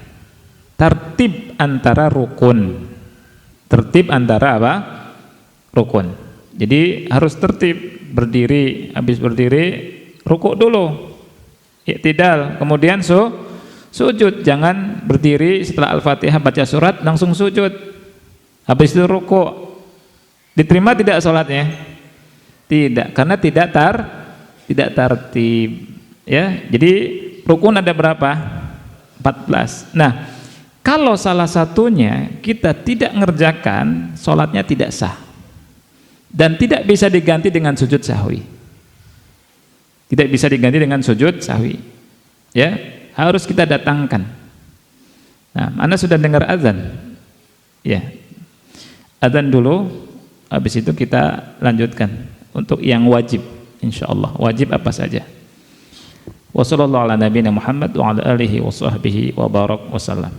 tertib antara rukun. Tertib antara apa? Rukun. Jadi harus tertib, berdiri, habis berdiri rukuk dulu, i'tidal, kemudian sujud. Jangan berdiri setelah Al-Fatihah baca surat langsung sujud, habis itu rukuk. Diterima tidak sholatnya? Tidak, karena tidak tertib. Ya, jadi rukun ada berapa? 14. Nah, kalau salah satunya kita tidak ngerjakan, sholatnya tidak sah dan tidak bisa diganti dengan sujud sahwi. Tidak bisa diganti dengan sujud sahwi. Ya, harus kita datangkan. Nah, Anda sudah dengar azan? Ya, azan dulu. Habis itu kita lanjutkan untuk yang wajib, insyaallah. Wajib apa saja? Wassallallahu ala nabiyina Muhammad wa ala alihi wa sahbihi wa barak wasallam.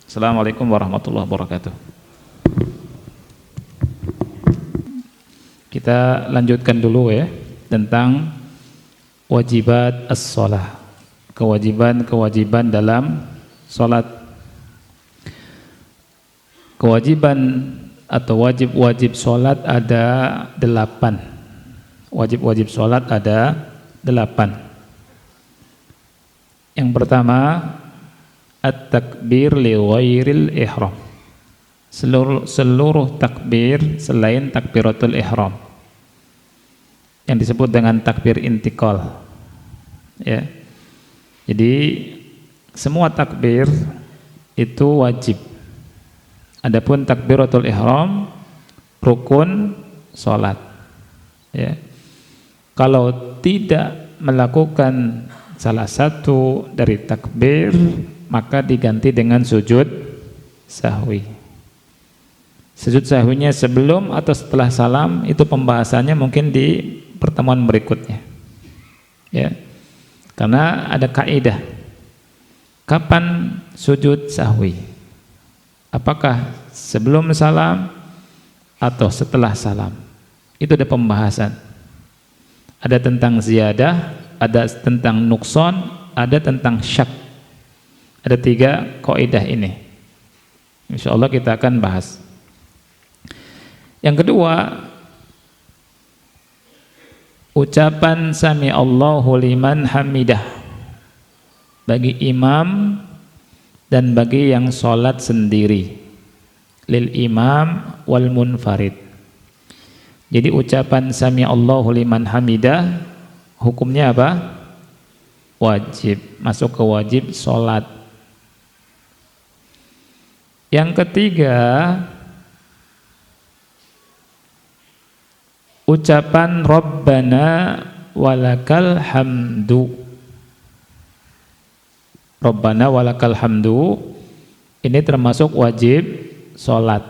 Assalamualaikum warahmatullahi wabarakatuh. Kita lanjutkan dulu ya tentang wajibat as-shalah. Kewajiban dalam salat. Kewajiban atau wajib-wajib sholat ada 8. Wajib-wajib sholat ada 8. Yang pertama, at-takbir li ghairil ihram. Seluruh takbir selain takbiratul ihram, yang disebut dengan takbir intikal. Ya. Jadi semua takbir itu wajib. Adapun takbiratul ihram rukun salat. Ya. Kalau tidak melakukan salah satu dari takbir, maka diganti dengan sujud sahwi. Sujud sahwinya sebelum atau setelah salam itu pembahasannya mungkin di pertemuan berikutnya. Ya. Karena ada kaidah. Kapan sujud sahwi? Apakah sebelum salam atau setelah salam? Itu ada pembahasan. Ada tentang ziyadah, ada tentang nukson, ada tentang syak. Ada 3 kaidah ini. Insyaallah kita akan bahas. Yang kedua, ucapan sami Allahu liman hamidah bagi imam dan bagi yang sholat sendiri, lil imam wal munfarid. Jadi ucapan sami Allahu liman hamidah hukumnya apa? Wajib, masuk ke wajib sholat. Yang ketiga, ucapan Rabbana walakal hamdu. Rabbana walakal hamdu ini termasuk wajib sholat.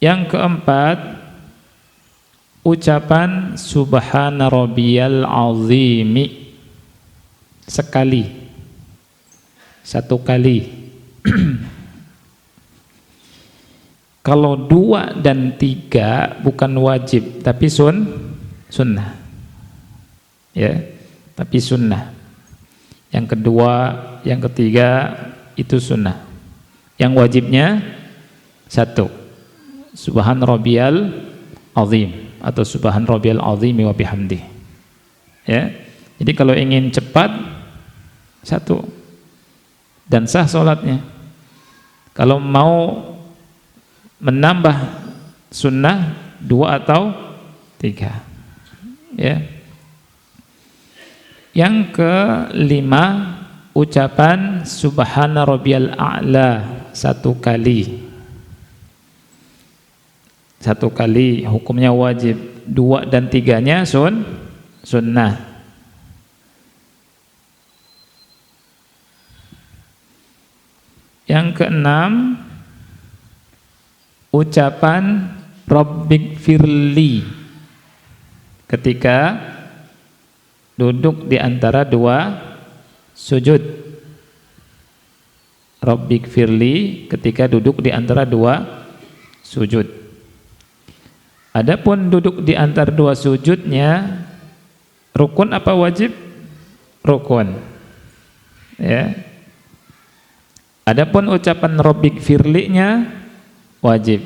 Yang keempat, ucapan subhana rabbiyal azimi sekali, satu kali. Kalau 2 dan 3 bukan wajib tapi sunnah, ya, tapi sunnah. Yang kedua, yang ketiga itu sunnah. Yang wajibnya 1, subhan rabbiyal azim atau subhan rabbiyal azimi wa bihamdi. Ya, jadi kalau ingin cepat 1 dan sah sholatnya. Kalau mau menambah sunnah 2 atau 3, ya. Yang kelima, ucapan subhana rabbiyal a'la 1 kali. 1 kali hukumnya wajib, 2 dan 3-nya sunnah. Yang keenam, ucapan Rabbik firli ketika duduk di antara 2 sujud. Rabbik firli ketika duduk di antara 2 sujud. Adapun duduk di antara 2 sujudnya rukun apa wajib? Rukun. Ya. Adapun ucapan Rabbik firli-nya wajib.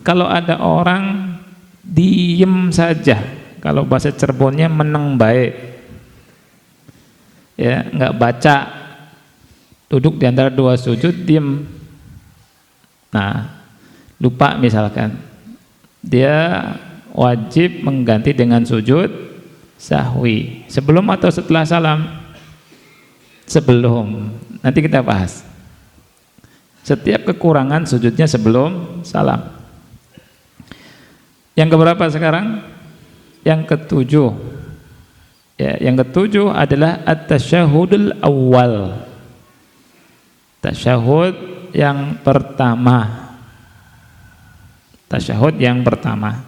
Kalau ada orang diem saja, kalau bahasa Cirebonnya meneng baik, ya, nggak baca, duduk di antara 2 sujud diem, nah lupa misalkan, dia wajib mengganti dengan sujud sahwi. Sebelum atau setelah salam? Sebelum. Nanti kita bahas. Setiap kekurangan sujudnya sebelum salam. Yang keberapa sekarang? Yang ketujuh. Ya, yang ketujuh adalah at-tasyahudul awal. Tasyahud yang pertama. Tasyahud yang pertama.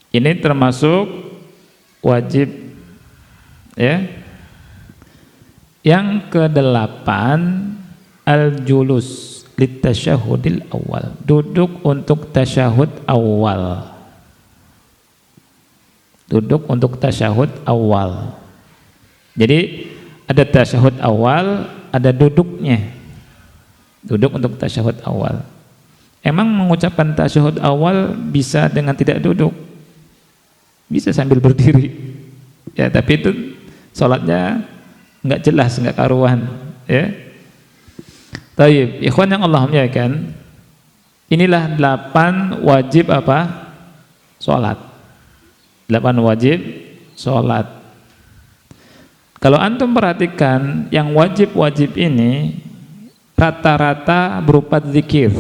Ini termasuk wajib, ya. Yang kedelapan, al-julus litasyahudil awal, duduk untuk tasyahud awal. Duduk untuk tasyahud awal. Jadi ada tasyahud awal, ada duduknya. Duduk untuk tasyahud awal. Emang mengucapkan tasyahud awal bisa dengan tidak duduk? Bisa sambil berdiri. Ya, tapi itu sholatnya nggak jelas, nggak karuan, ya. Taib, ikhwan yang Allah muliakan, inilah 8 wajib apa? Sholat. 8 wajib sholat. Kalau antum perhatikan, yang wajib-wajib ini rata-rata berupa zikir,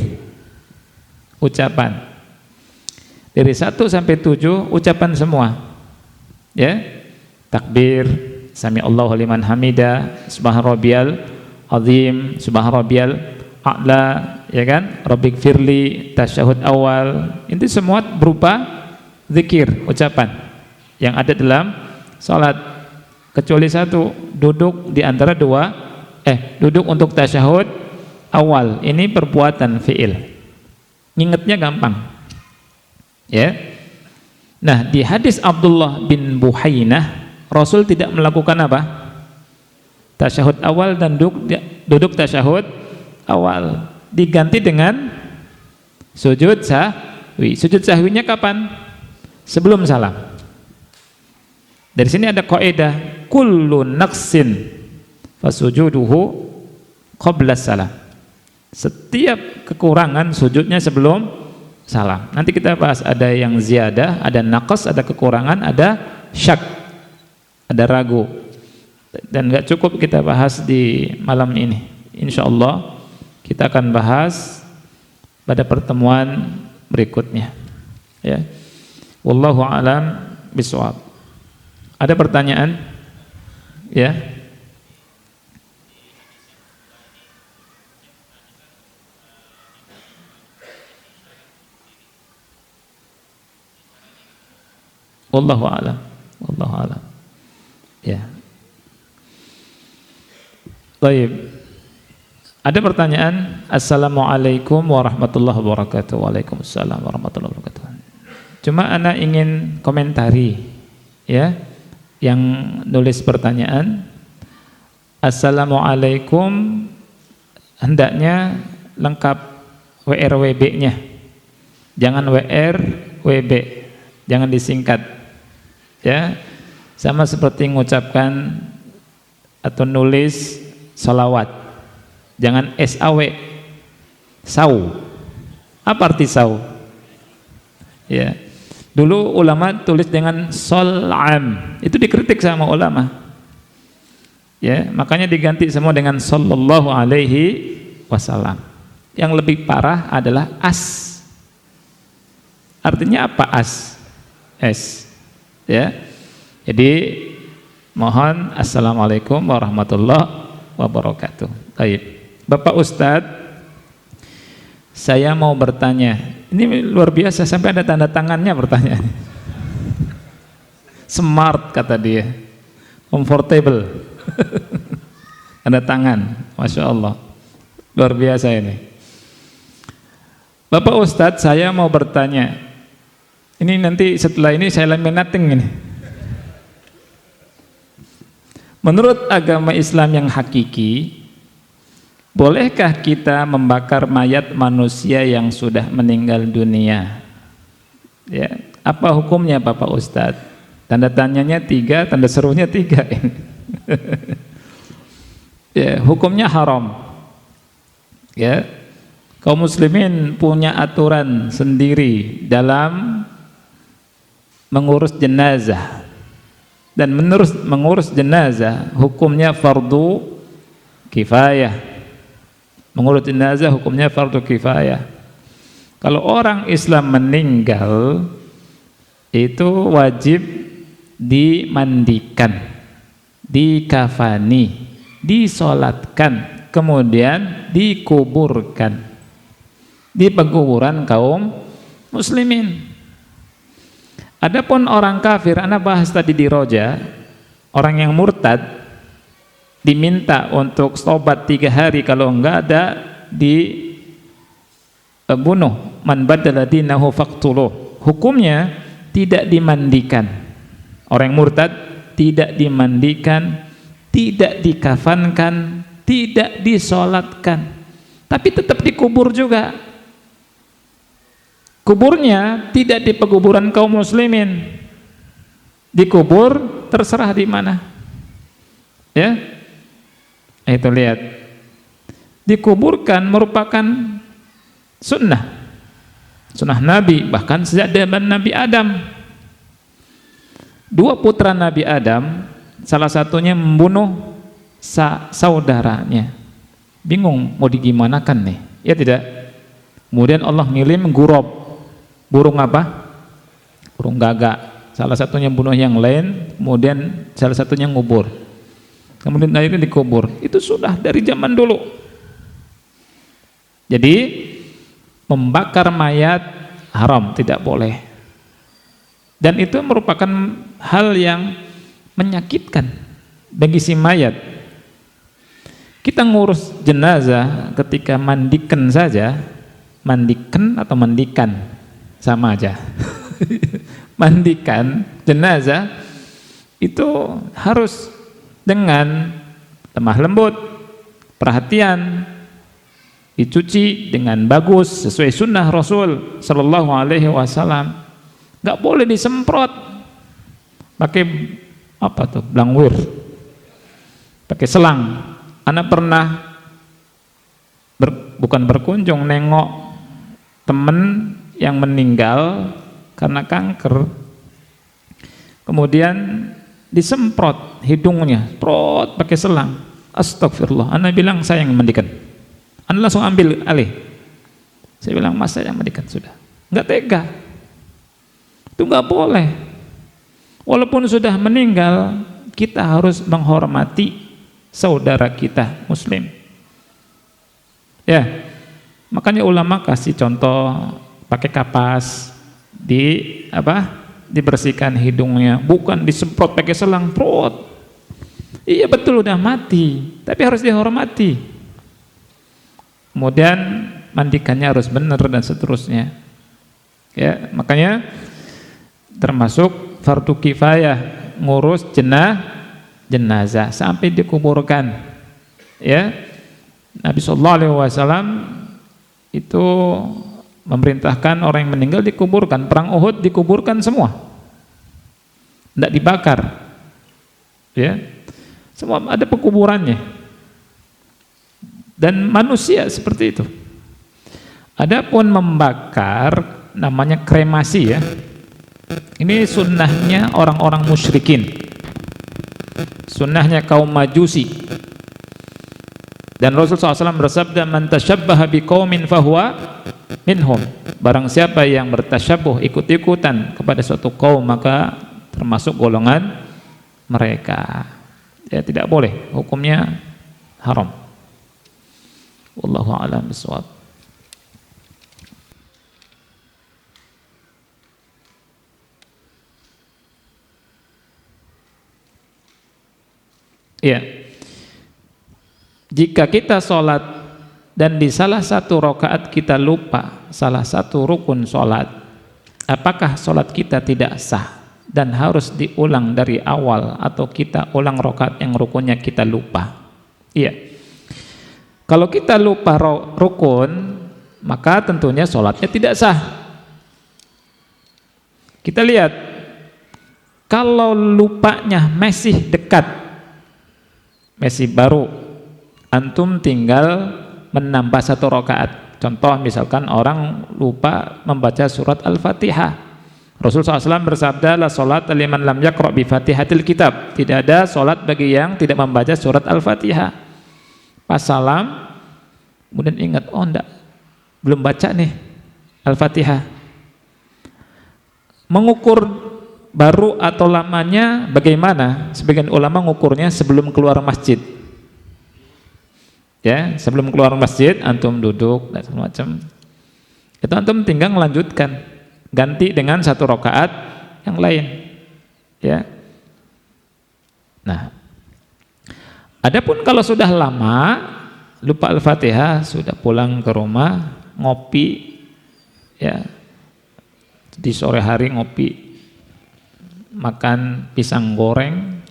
ucapan. Dari 1 sampai 7 ucapan semua, ya. Takbir, sami Allahu liman hamida, subhan rabbiyal azim, subhan rabbiyal a'la, ya kan? Rabbik firli, tasyahud awal. Itu semua berupa zikir, ucapan yang ada dalam salat. Kecuali 1, duduk di antara 2, duduk untuk tasyahud awal. Ini perbuatan fi'il. Ngingetnya gampang. Ya. Nah, di hadis Abdullah bin Buhainah, Rasul tidak melakukan apa? Tasyahud awal dan duduk tasyahud awal. Diganti dengan Sujud sahwi. Sujud sahwinya kapan? Sebelum salam. Dari sini ada kaidah kullu naqsin fasujuduhu qabla salam. Setiap kekurangan sujudnya sebelum salam. Nanti kita bahas, ada yang ziyadah, ada naqas, ada kekurangan, ada syak, ada ragu. Dan gak cukup kita bahas di malam ini. Insyaallah kita akan bahas pada pertemuan berikutnya. Ya. Wallahu a'lam bishawab. Ada pertanyaan? Ya. Wallahu a'lam. Wallahu a'lam. Ya. Baik. Ada pertanyaan? Assalamualaikum warahmatullahi wabarakatuh. Waalaikumsalam warahmatullahi wabarakatuh. Cuma ana ingin komentari, ya, yang nulis pertanyaan. Assalamualaikum hendaknya lengkap WRWB-nya. Jangan WRWB, jangan disingkat. Ya. Sama seperti mengucapkan atau nulis salawat. Jangan SAW. Sau. Apa arti sau? Ya. Dulu ulama tulis dengan sol'am, itu dikritik sama ulama. Ya, makanya diganti semua dengan sallallahu alaihi wasallam. Yang lebih parah adalah as. Artinya apa as? S. Ya. Jadi mohon assalamualaikum warahmatullahi wabarakatuh. Baik. Bapak Ustadz, saya mau bertanya. Ini luar biasa, sampai ada tanda tangannya pertanyaan. Smart kata dia, comfortable. Tanda tangan, masya Allah, luar biasa ini. Bapak Ustadz, saya mau bertanya. Ini nanti setelah ini saya laminating ini. Menurut agama Islam yang hakiki, bolehkah kita membakar mayat manusia yang sudah meninggal dunia? Ya, apa hukumnya Bapak Ustadz? Tanda tanyanya 3, tanda serunya 3. Ya, hukumnya haram. Ya, kaum muslimin punya aturan sendiri dalam mengurus jenazah. Dan mengurus jenazah hukumnya fardu kifayah. Mengurus jenazah hukumnya fardu kifayah. Kalau orang Islam meninggal, itu wajib dimandikan, dikafani, disolatkan, kemudian dikuburkan di pekuburan kaum muslimin. Adapun orang kafir, ana bahas tadi di Roja, orang yang murtad diminta untuk tobat 3 hari, kalau enggak ada dibunuh. Man badala dinahu faqtuluh. Hukumnya tidak dimandikan. Orang yang murtad tidak dimandikan, tidak dikafankan, tidak disolatkan, tapi tetap dikubur juga. Kuburnya tidak di pekuburan kaum muslimin, dikubur terserah di mana. Ya. Itu lihat, dikuburkan merupakan sunnah Nabi, bahkan sejak zaman Nabi Adam. 2 putra Nabi Adam, salah satunya membunuh saudaranya. Bingung mau digimanakan nih, ya tidak? Kemudian Allah ngirim gurob, burung apa? Burung gagak. Salah satunya bunuh yang lain, kemudian salah satunya ngubur. Kemudian akhirnya dikubur. Itu sudah dari zaman dulu. Jadi membakar mayat haram, tidak boleh. Dan itu merupakan hal yang menyakitkan bagi si mayat. Kita ngurus jenazah ketika mandikan saja, mandikan atau mandikan sama aja. Mandikan jenazah itu harus dengan lemah lembut, perhatian, dicuci dengan bagus sesuai sunnah Rasul Sallallahu Alaihi Wasallam. Nggak boleh disemprot pakai apa tuh, blangwir, pakai selang. Anak pernah bukan berkunjung, nengok temen yang meninggal karena kanker, kemudian disemprot hidungnya, prot pakai selang. Astagfirullah. Anak bilang saya yang mandikan. Anak langsung ambil alih. Saya bilang mas saya yang mandikan sudah. Nggak tega. Itu nggak boleh. Walaupun sudah meninggal, kita harus menghormati saudara kita Muslim. Ya, makanya ulama kasih contoh pakai kapas, dibersihkan hidungnya, bukan disemprot pakai selang, prot. Iya betul udah mati, tapi harus dihormati. Kemudian mandikannya harus benar dan seterusnya. Ya, makanya termasuk fardu kifayah ngurus jenazah sampai dikuburkan. Ya, Nabi Sallallahu Alaihi Wasallam itu memerintahkan orang yang meninggal dikuburkan. Perang Uhud dikuburkan semua, tidak dibakar. Ya, semua ada pekuburannya. Dan manusia seperti itu. Adapun membakar namanya kremasi ya. Ini sunnahnya orang-orang musyrikin. Sunnahnya kaum Majusi. Dan Rasulullah SAW bersabda, "Man tasyabbaha biqaumin fahuwa minhum." Barang siapa yang bertasyabuh, ikut-ikutan kepada suatu kaum, maka termasuk golongan mereka. Ya, tidak boleh, hukumnya haram. Wallahu a'lam bishawab. Ya. Jika kita sholat dan di salah satu rakaat kita lupa salah satu rukun sholat, apakah sholat kita tidak sah dan harus diulang dari awal atau kita ulang rakaat yang rukunnya kita lupa? Iya. Kalau kita lupa rukun, maka tentunya sholatnya tidak sah. Kita lihat, kalau lupanya masih dekat, masih baru, antum tinggal menambah satu rakaat. Contoh misalkan orang lupa membaca surat Al-Fatihah. Rasulullah SAW bersabda, la sholat liman lam yaqra' bi fatihatil kitab. Tidak ada sholat bagi yang tidak membaca surat Al-Fatihah. Pas salam, kemudian ingat, oh enggak, belum baca nih Al-Fatihah. Mengukur baru atau lamanya bagaimana? Sebagian ulama mengukurnya sebelum keluar masjid. Ya, sebelum keluar masjid, antum duduk dan segala macam. Itu antum tinggal melanjutkan, ganti dengan satu rakaat yang lain. Ya. Nah, adapun kalau sudah lama lupa Al-Fatihah, sudah pulang ke rumah, ngopi, ya, di sore hari ngopi, makan pisang goreng,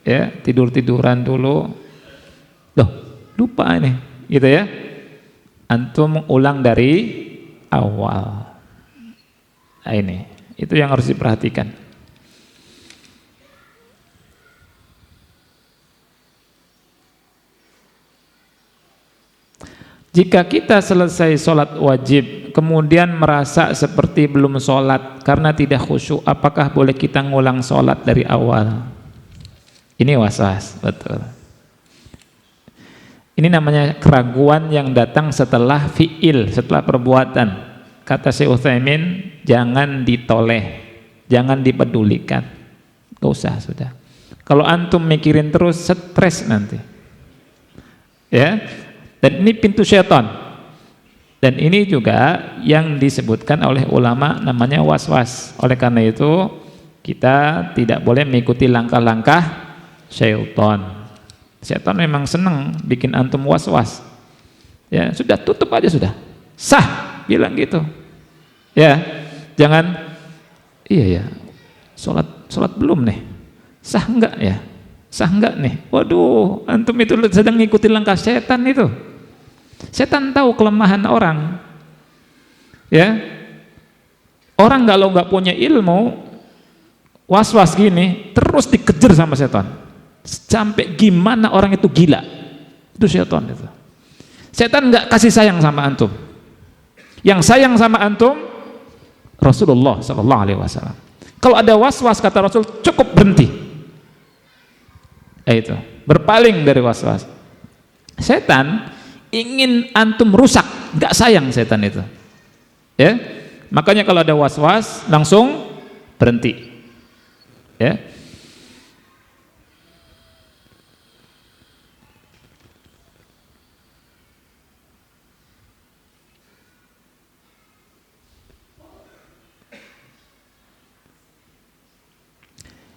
ya, tidur-tiduran dulu, loh, lupa ini, gitu ya, antum ulang dari awal. Nah, ini, itu yang harus diperhatikan. Jika kita selesai sholat wajib, kemudian merasa seperti belum sholat karena tidak khusyuk, apakah boleh kita ngulang sholat dari awal? Ini waswas, betul. Ini namanya keraguan yang datang setelah fi'il, setelah perbuatan. Kata Syekh Utsaimin, jangan ditoleh, jangan dipedulikan. Gak usah, sudah. Kalau antum mikirin terus, stres nanti. Ya. Dan ini pintu syaitan. Dan ini juga yang disebutkan oleh ulama namanya was-was. Oleh karena itu kita tidak boleh mengikuti langkah-langkah syaitan. Syaitan memang senang bikin antum was-was. Ya, sudah tutup aja sudah. Sah, bilang gitu. Ya, jangan iya ya. Salat belum nih. Sah enggak ya? Sah enggak nih? Waduh, antum itu sedang ngikuti langkah syaitan itu. Setan tahu kelemahan orang. Ya. Orang kalau nggak punya ilmu, was-was gini, terus dikejar sama setan. Sampai gimana orang itu gila. Itu setan itu. Setan nggak kasih sayang sama antum. Yang sayang sama antum Rasulullah sallallahu alaihi wasallam. Kalau ada was-was kata Rasul, cukup berhenti. Itu, berpaling dari was-was. Setan ingin antum rusak, nggak sayang setan itu. Ya. Makanya kalau ada was-was langsung berhenti. Ya.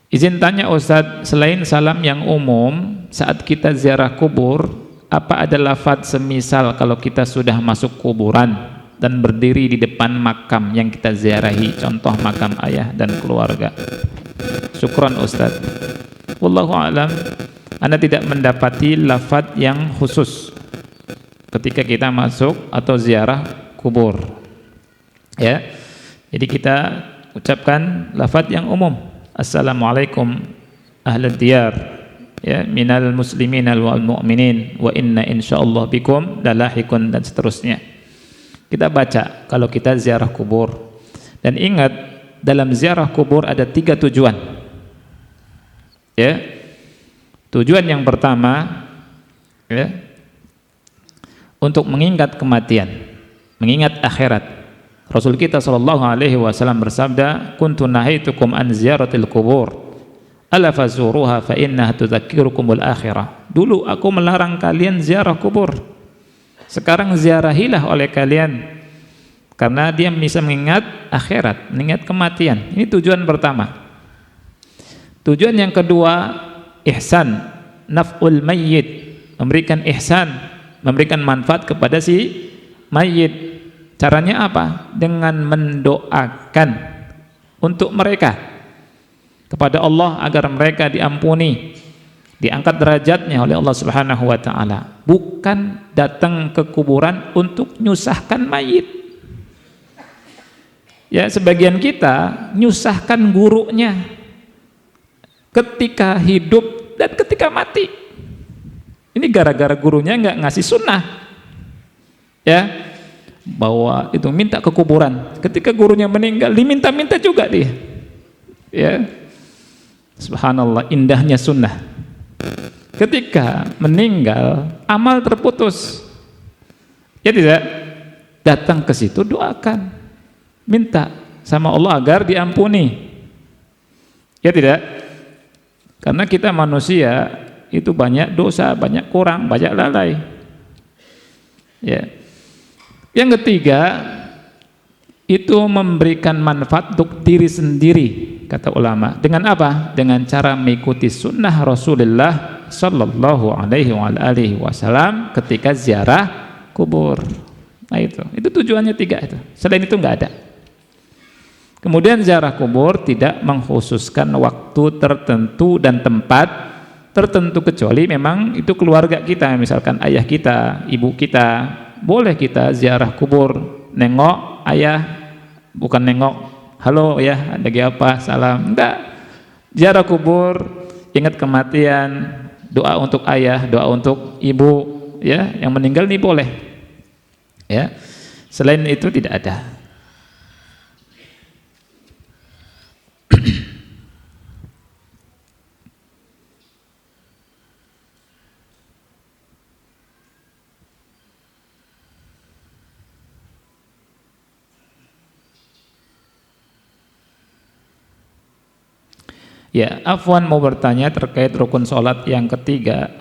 Izin tanya Ustadz, selain salam yang umum saat kita ziarah kubur, apa ada lafadz semisal kalau kita sudah masuk kuburan dan berdiri di depan makam yang kita ziarahi, contoh makam ayah dan keluarga? Syukran Ustadz. Wallahu a'lam. Anda tidak mendapati lafadz yang khusus ketika kita masuk atau ziarah kubur. Ya. Jadi kita ucapkan lafadz yang umum. Assalamualaikum ahlal diyar, ya, minal muslimin wal mu'minin wa inna insyaallah bikum lalahikun, dan seterusnya. Kita baca kalau kita ziarah kubur. Dan ingat, dalam ziarah kubur ada 3 tujuan. Ya. Tujuan yang pertama, ya, untuk mengingat kematian, mengingat akhirat. Rasul kita sallallahu alaihi wasallam bersabda, "Kuntu nahaitukum an ziyaratil qubur, ala fazuruha fa innaha tudzakirukumul akhirah." Dulu aku melarang kalian ziarah kubur. Sekarang ziarahilah oleh kalian karena dia bisa mengingat akhirat, mengingat kematian. Ini tujuan pertama. Tujuan yang kedua, ihsan, naf'ul mayyit, memberikan ihsan, memberikan manfaat kepada si mayit. Caranya apa? Dengan mendoakan untuk mereka kepada Allah agar mereka diampuni, diangkat derajatnya oleh Allah Subhanahu wa taala. Bukan datang ke kuburan untuk nyusahkan mayit. Ya, sebagian kita nyusahkan gurunya ketika hidup dan ketika mati. Ini gara-gara gurunya nggak ngasih sunnah. Ya. Bahwa itu minta ke kuburan, ketika gurunya meninggal diminta-minta juga dia. Ya, subhanallah, indahnya sunnah. Ketika meninggal amal terputus, ya tidak, datang ke situ doakan, minta sama Allah agar diampuni, ya tidak, karena kita manusia itu banyak dosa, banyak kurang, banyak lalai. Ya. Yang ketiga, itu memberikan manfaat untuk diri sendiri, kata ulama. Dengan apa? Dengan cara mengikuti sunnah Rasulullah sallallahu alaihi wasallam ketika ziarah kubur. Nah itu tujuannya 3 itu. Selain itu nggak ada. Kemudian ziarah kubur tidak mengkhususkan waktu tertentu dan tempat tertentu, kecuali memang itu keluarga kita, misalkan ayah kita, ibu kita. Boleh kita ziarah kubur, nengok ayah, bukan nengok halo ya, lagi apa, salam, enggak. Ziarah kubur, ingat kematian, doa untuk ayah, doa untuk ibu, ya, yang meninggal ini boleh. Ya. Selain itu tidak ada. Ya, afwan mau bertanya terkait rukun sholat yang ketiga,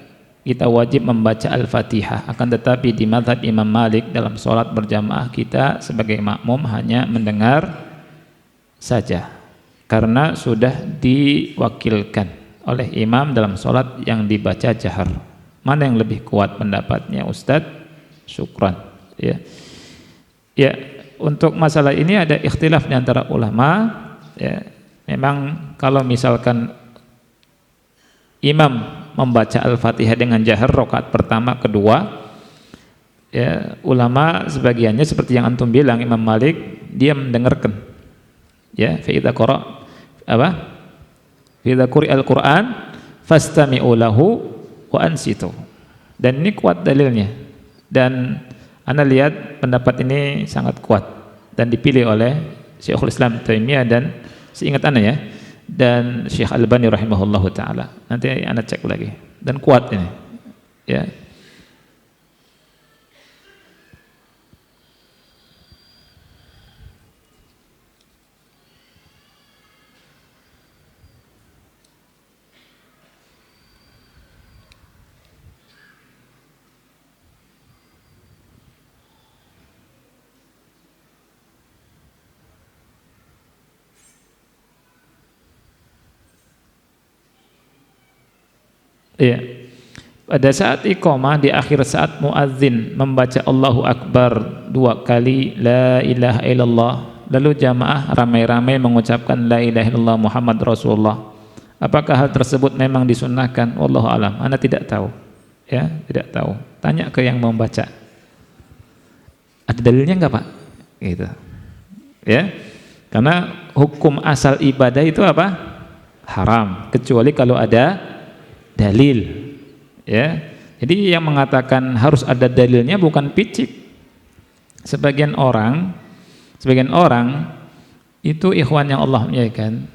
kita wajib membaca Al-Fatihah. Akan tetapi di mazhab Imam Malik dalam sholat berjamaah kita sebagai makmum hanya mendengar saja, karena sudah diwakilkan oleh imam dalam sholat yang dibaca jahar. Mana yang lebih kuat pendapatnya Ustadz? Syukran. Ya, ya, untuk masalah ini ada ikhtilaf di antara ulama. Ya. Memang kalau misalkan imam membaca Al-Fatihah dengan jahar rakaat pertama, kedua, Ya, ulama sebagiannya seperti yang antum bilang, Imam Malik dia mendengarkan. Ya, fa idza qara apa? Fa idza quri'al Qur'an fastami'u lahu wa ansitu. Dan ini kuat dalilnya. Dan ana lihat pendapat ini sangat kuat dan dipilih oleh Syekhul Islam Taimiyah dan seingat ana ya, dan Syekh Albani rahimahullahu taala. Nanti ana cek lagi. Dan kuat ini. Ya. Iya. Pada saat iqamah, di akhir saat muadzin membaca Allahu Akbar 2 kali, la ilaha illallah, lalu jamaah ramai-ramai mengucapkan la ilaha illallah Muhammad Rasulullah. Apakah hal tersebut memang disunnahkan? Wallahu alam. Ana tidak tahu. Ya, tidak tahu. Tanya ke yang membaca. Ada dalilnya enggak, Pak? Gitu. Ya. Karena hukum asal ibadah itu apa? Haram, kecuali kalau ada dalil, ya. Jadi yang mengatakan harus ada dalilnya bukan picik. Sebagian orang itu ikhwan yang Allah muliakan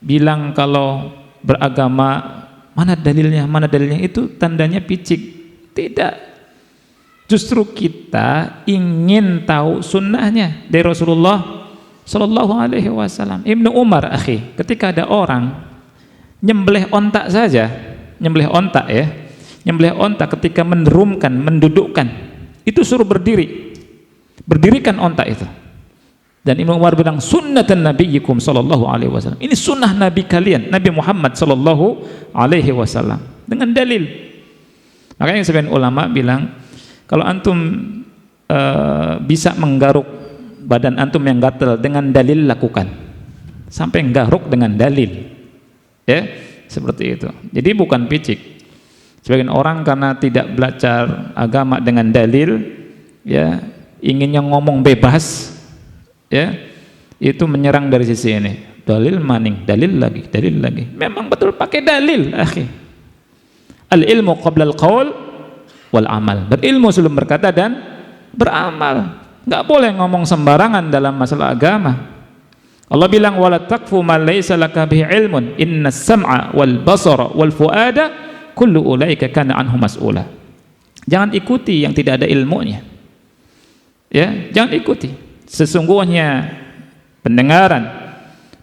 bilang kalau beragama mana dalilnya itu tandanya picik. Tidak. Justru kita ingin tahu sunnahnya dari Rasulullah Sallallahu Alaihi Wasallam. Ibnu Umar, akhi, ketika ada orang nyembelih ontak saja. Nyembelih ontak ketika mendudukkan itu suruh berdirikan ontak itu. Dan Ibnu Umar bilang sunnatan nabiyyikum sallallahu alaihi wasallam, ini sunnah nabi kalian, Nabi Muhammad sallallahu alaihi wasallam, dengan dalil. Makanya sebagian ulama bilang kalau antum bisa menggaruk badan antum yang gatal dengan dalil, lakukan sampai garuk dengan dalil, ya. Seperti itu. Jadi bukan picik. Sebagian orang karena tidak belajar agama dengan dalil, ya, inginnya ngomong bebas, ya, itu menyerang dari sisi ini. Dalil maning, dalil lagi. Memang betul pakai dalil, akhi. Al ilmu qabla al qaul wal amal. Berilmu sebelum berkata dan beramal. Enggak boleh ngomong sembarangan dalam masalah agama. Allah bilang wala taqfu ma laysa laka bihi ilmun innas sam'a wal basara wal fuada kullu ulaika kana anhu mas'ula. Jangan ikuti yang tidak ada ilmunya. Ya, jangan ikuti. Sesungguhnya pendengaran,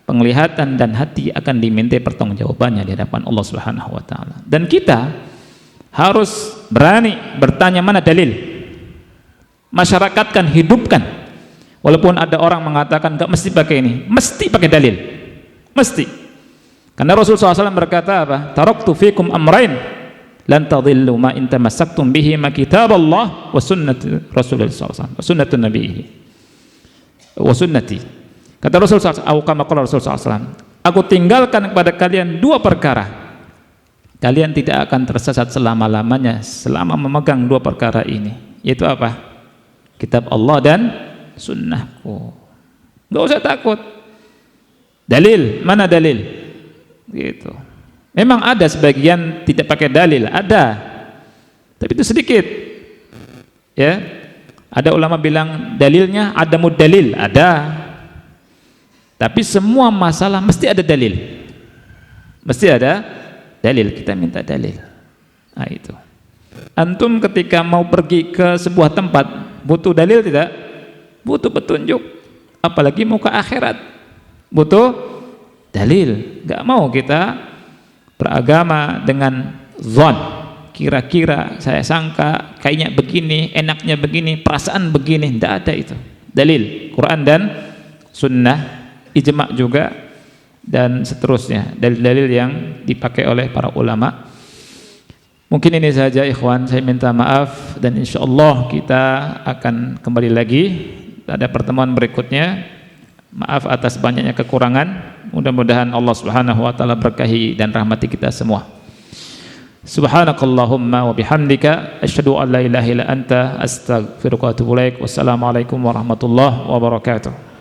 penglihatan dan hati akan dimintai pertanggungjawabannya di hadapan Allah Subhanahu wa taala. Dan kita harus berani bertanya mana dalil. Masyarakatkan, hidupkan. Walaupun ada orang mengatakan enggak mesti pakai ini, mesti pakai dalil, mesti. Karena Rasulullah SAW berkata apa? Taraktu fikum amrain lan tadillu ma in tamassaktum bihi ma kitaballah wa sunnati Rasulullah SAW wa sunnatun nabiyhi wa sunnati. Kata Rasulullah SAW, kama qala Rasulullah SAW, aku tinggalkan kepada kalian 2 perkara. Kalian tidak akan tersesat selama-lamanya selama memegang 2 perkara ini. Yaitu apa? Kitab Allah dan sunnahku. Enggak usah takut. Dalil, mana dalil? Gitu. Memang ada sebagian tidak pakai dalil, ada. Tapi itu sedikit. Ya. Ada ulama bilang dalilnya ada dalil, ada. Tapi semua masalah mesti ada dalil. Mesti ada dalil, kita minta dalil. Nah itu. Antum ketika mau pergi ke sebuah tempat butuh dalil tidak? Butuh petunjuk, apalagi mau ke akhirat butuh dalil. Gak mau kita beragama dengan zon, kira-kira, saya sangka, kayaknya begini, enaknya begini, perasaan begini. Tidak ada itu. Dalil Quran dan sunnah, ijma' juga, dan seterusnya, dalil-dalil yang dipakai oleh para ulama. Mungkin ini saja ikhwan, saya minta maaf, dan insyaallah kita akan kembali lagi pada pertemuan berikutnya. Maaf atas banyaknya kekurangan. Mudah-mudahan Allah Subhanahu wa taala berkahi dan rahmati kita semua. Subhanakallahumma wa bihamdika asyhadu an la ilaha illa anta astaghfiruka wa atubu ilaik. Wassalamualaikum warahmatullahi wabarakatuh.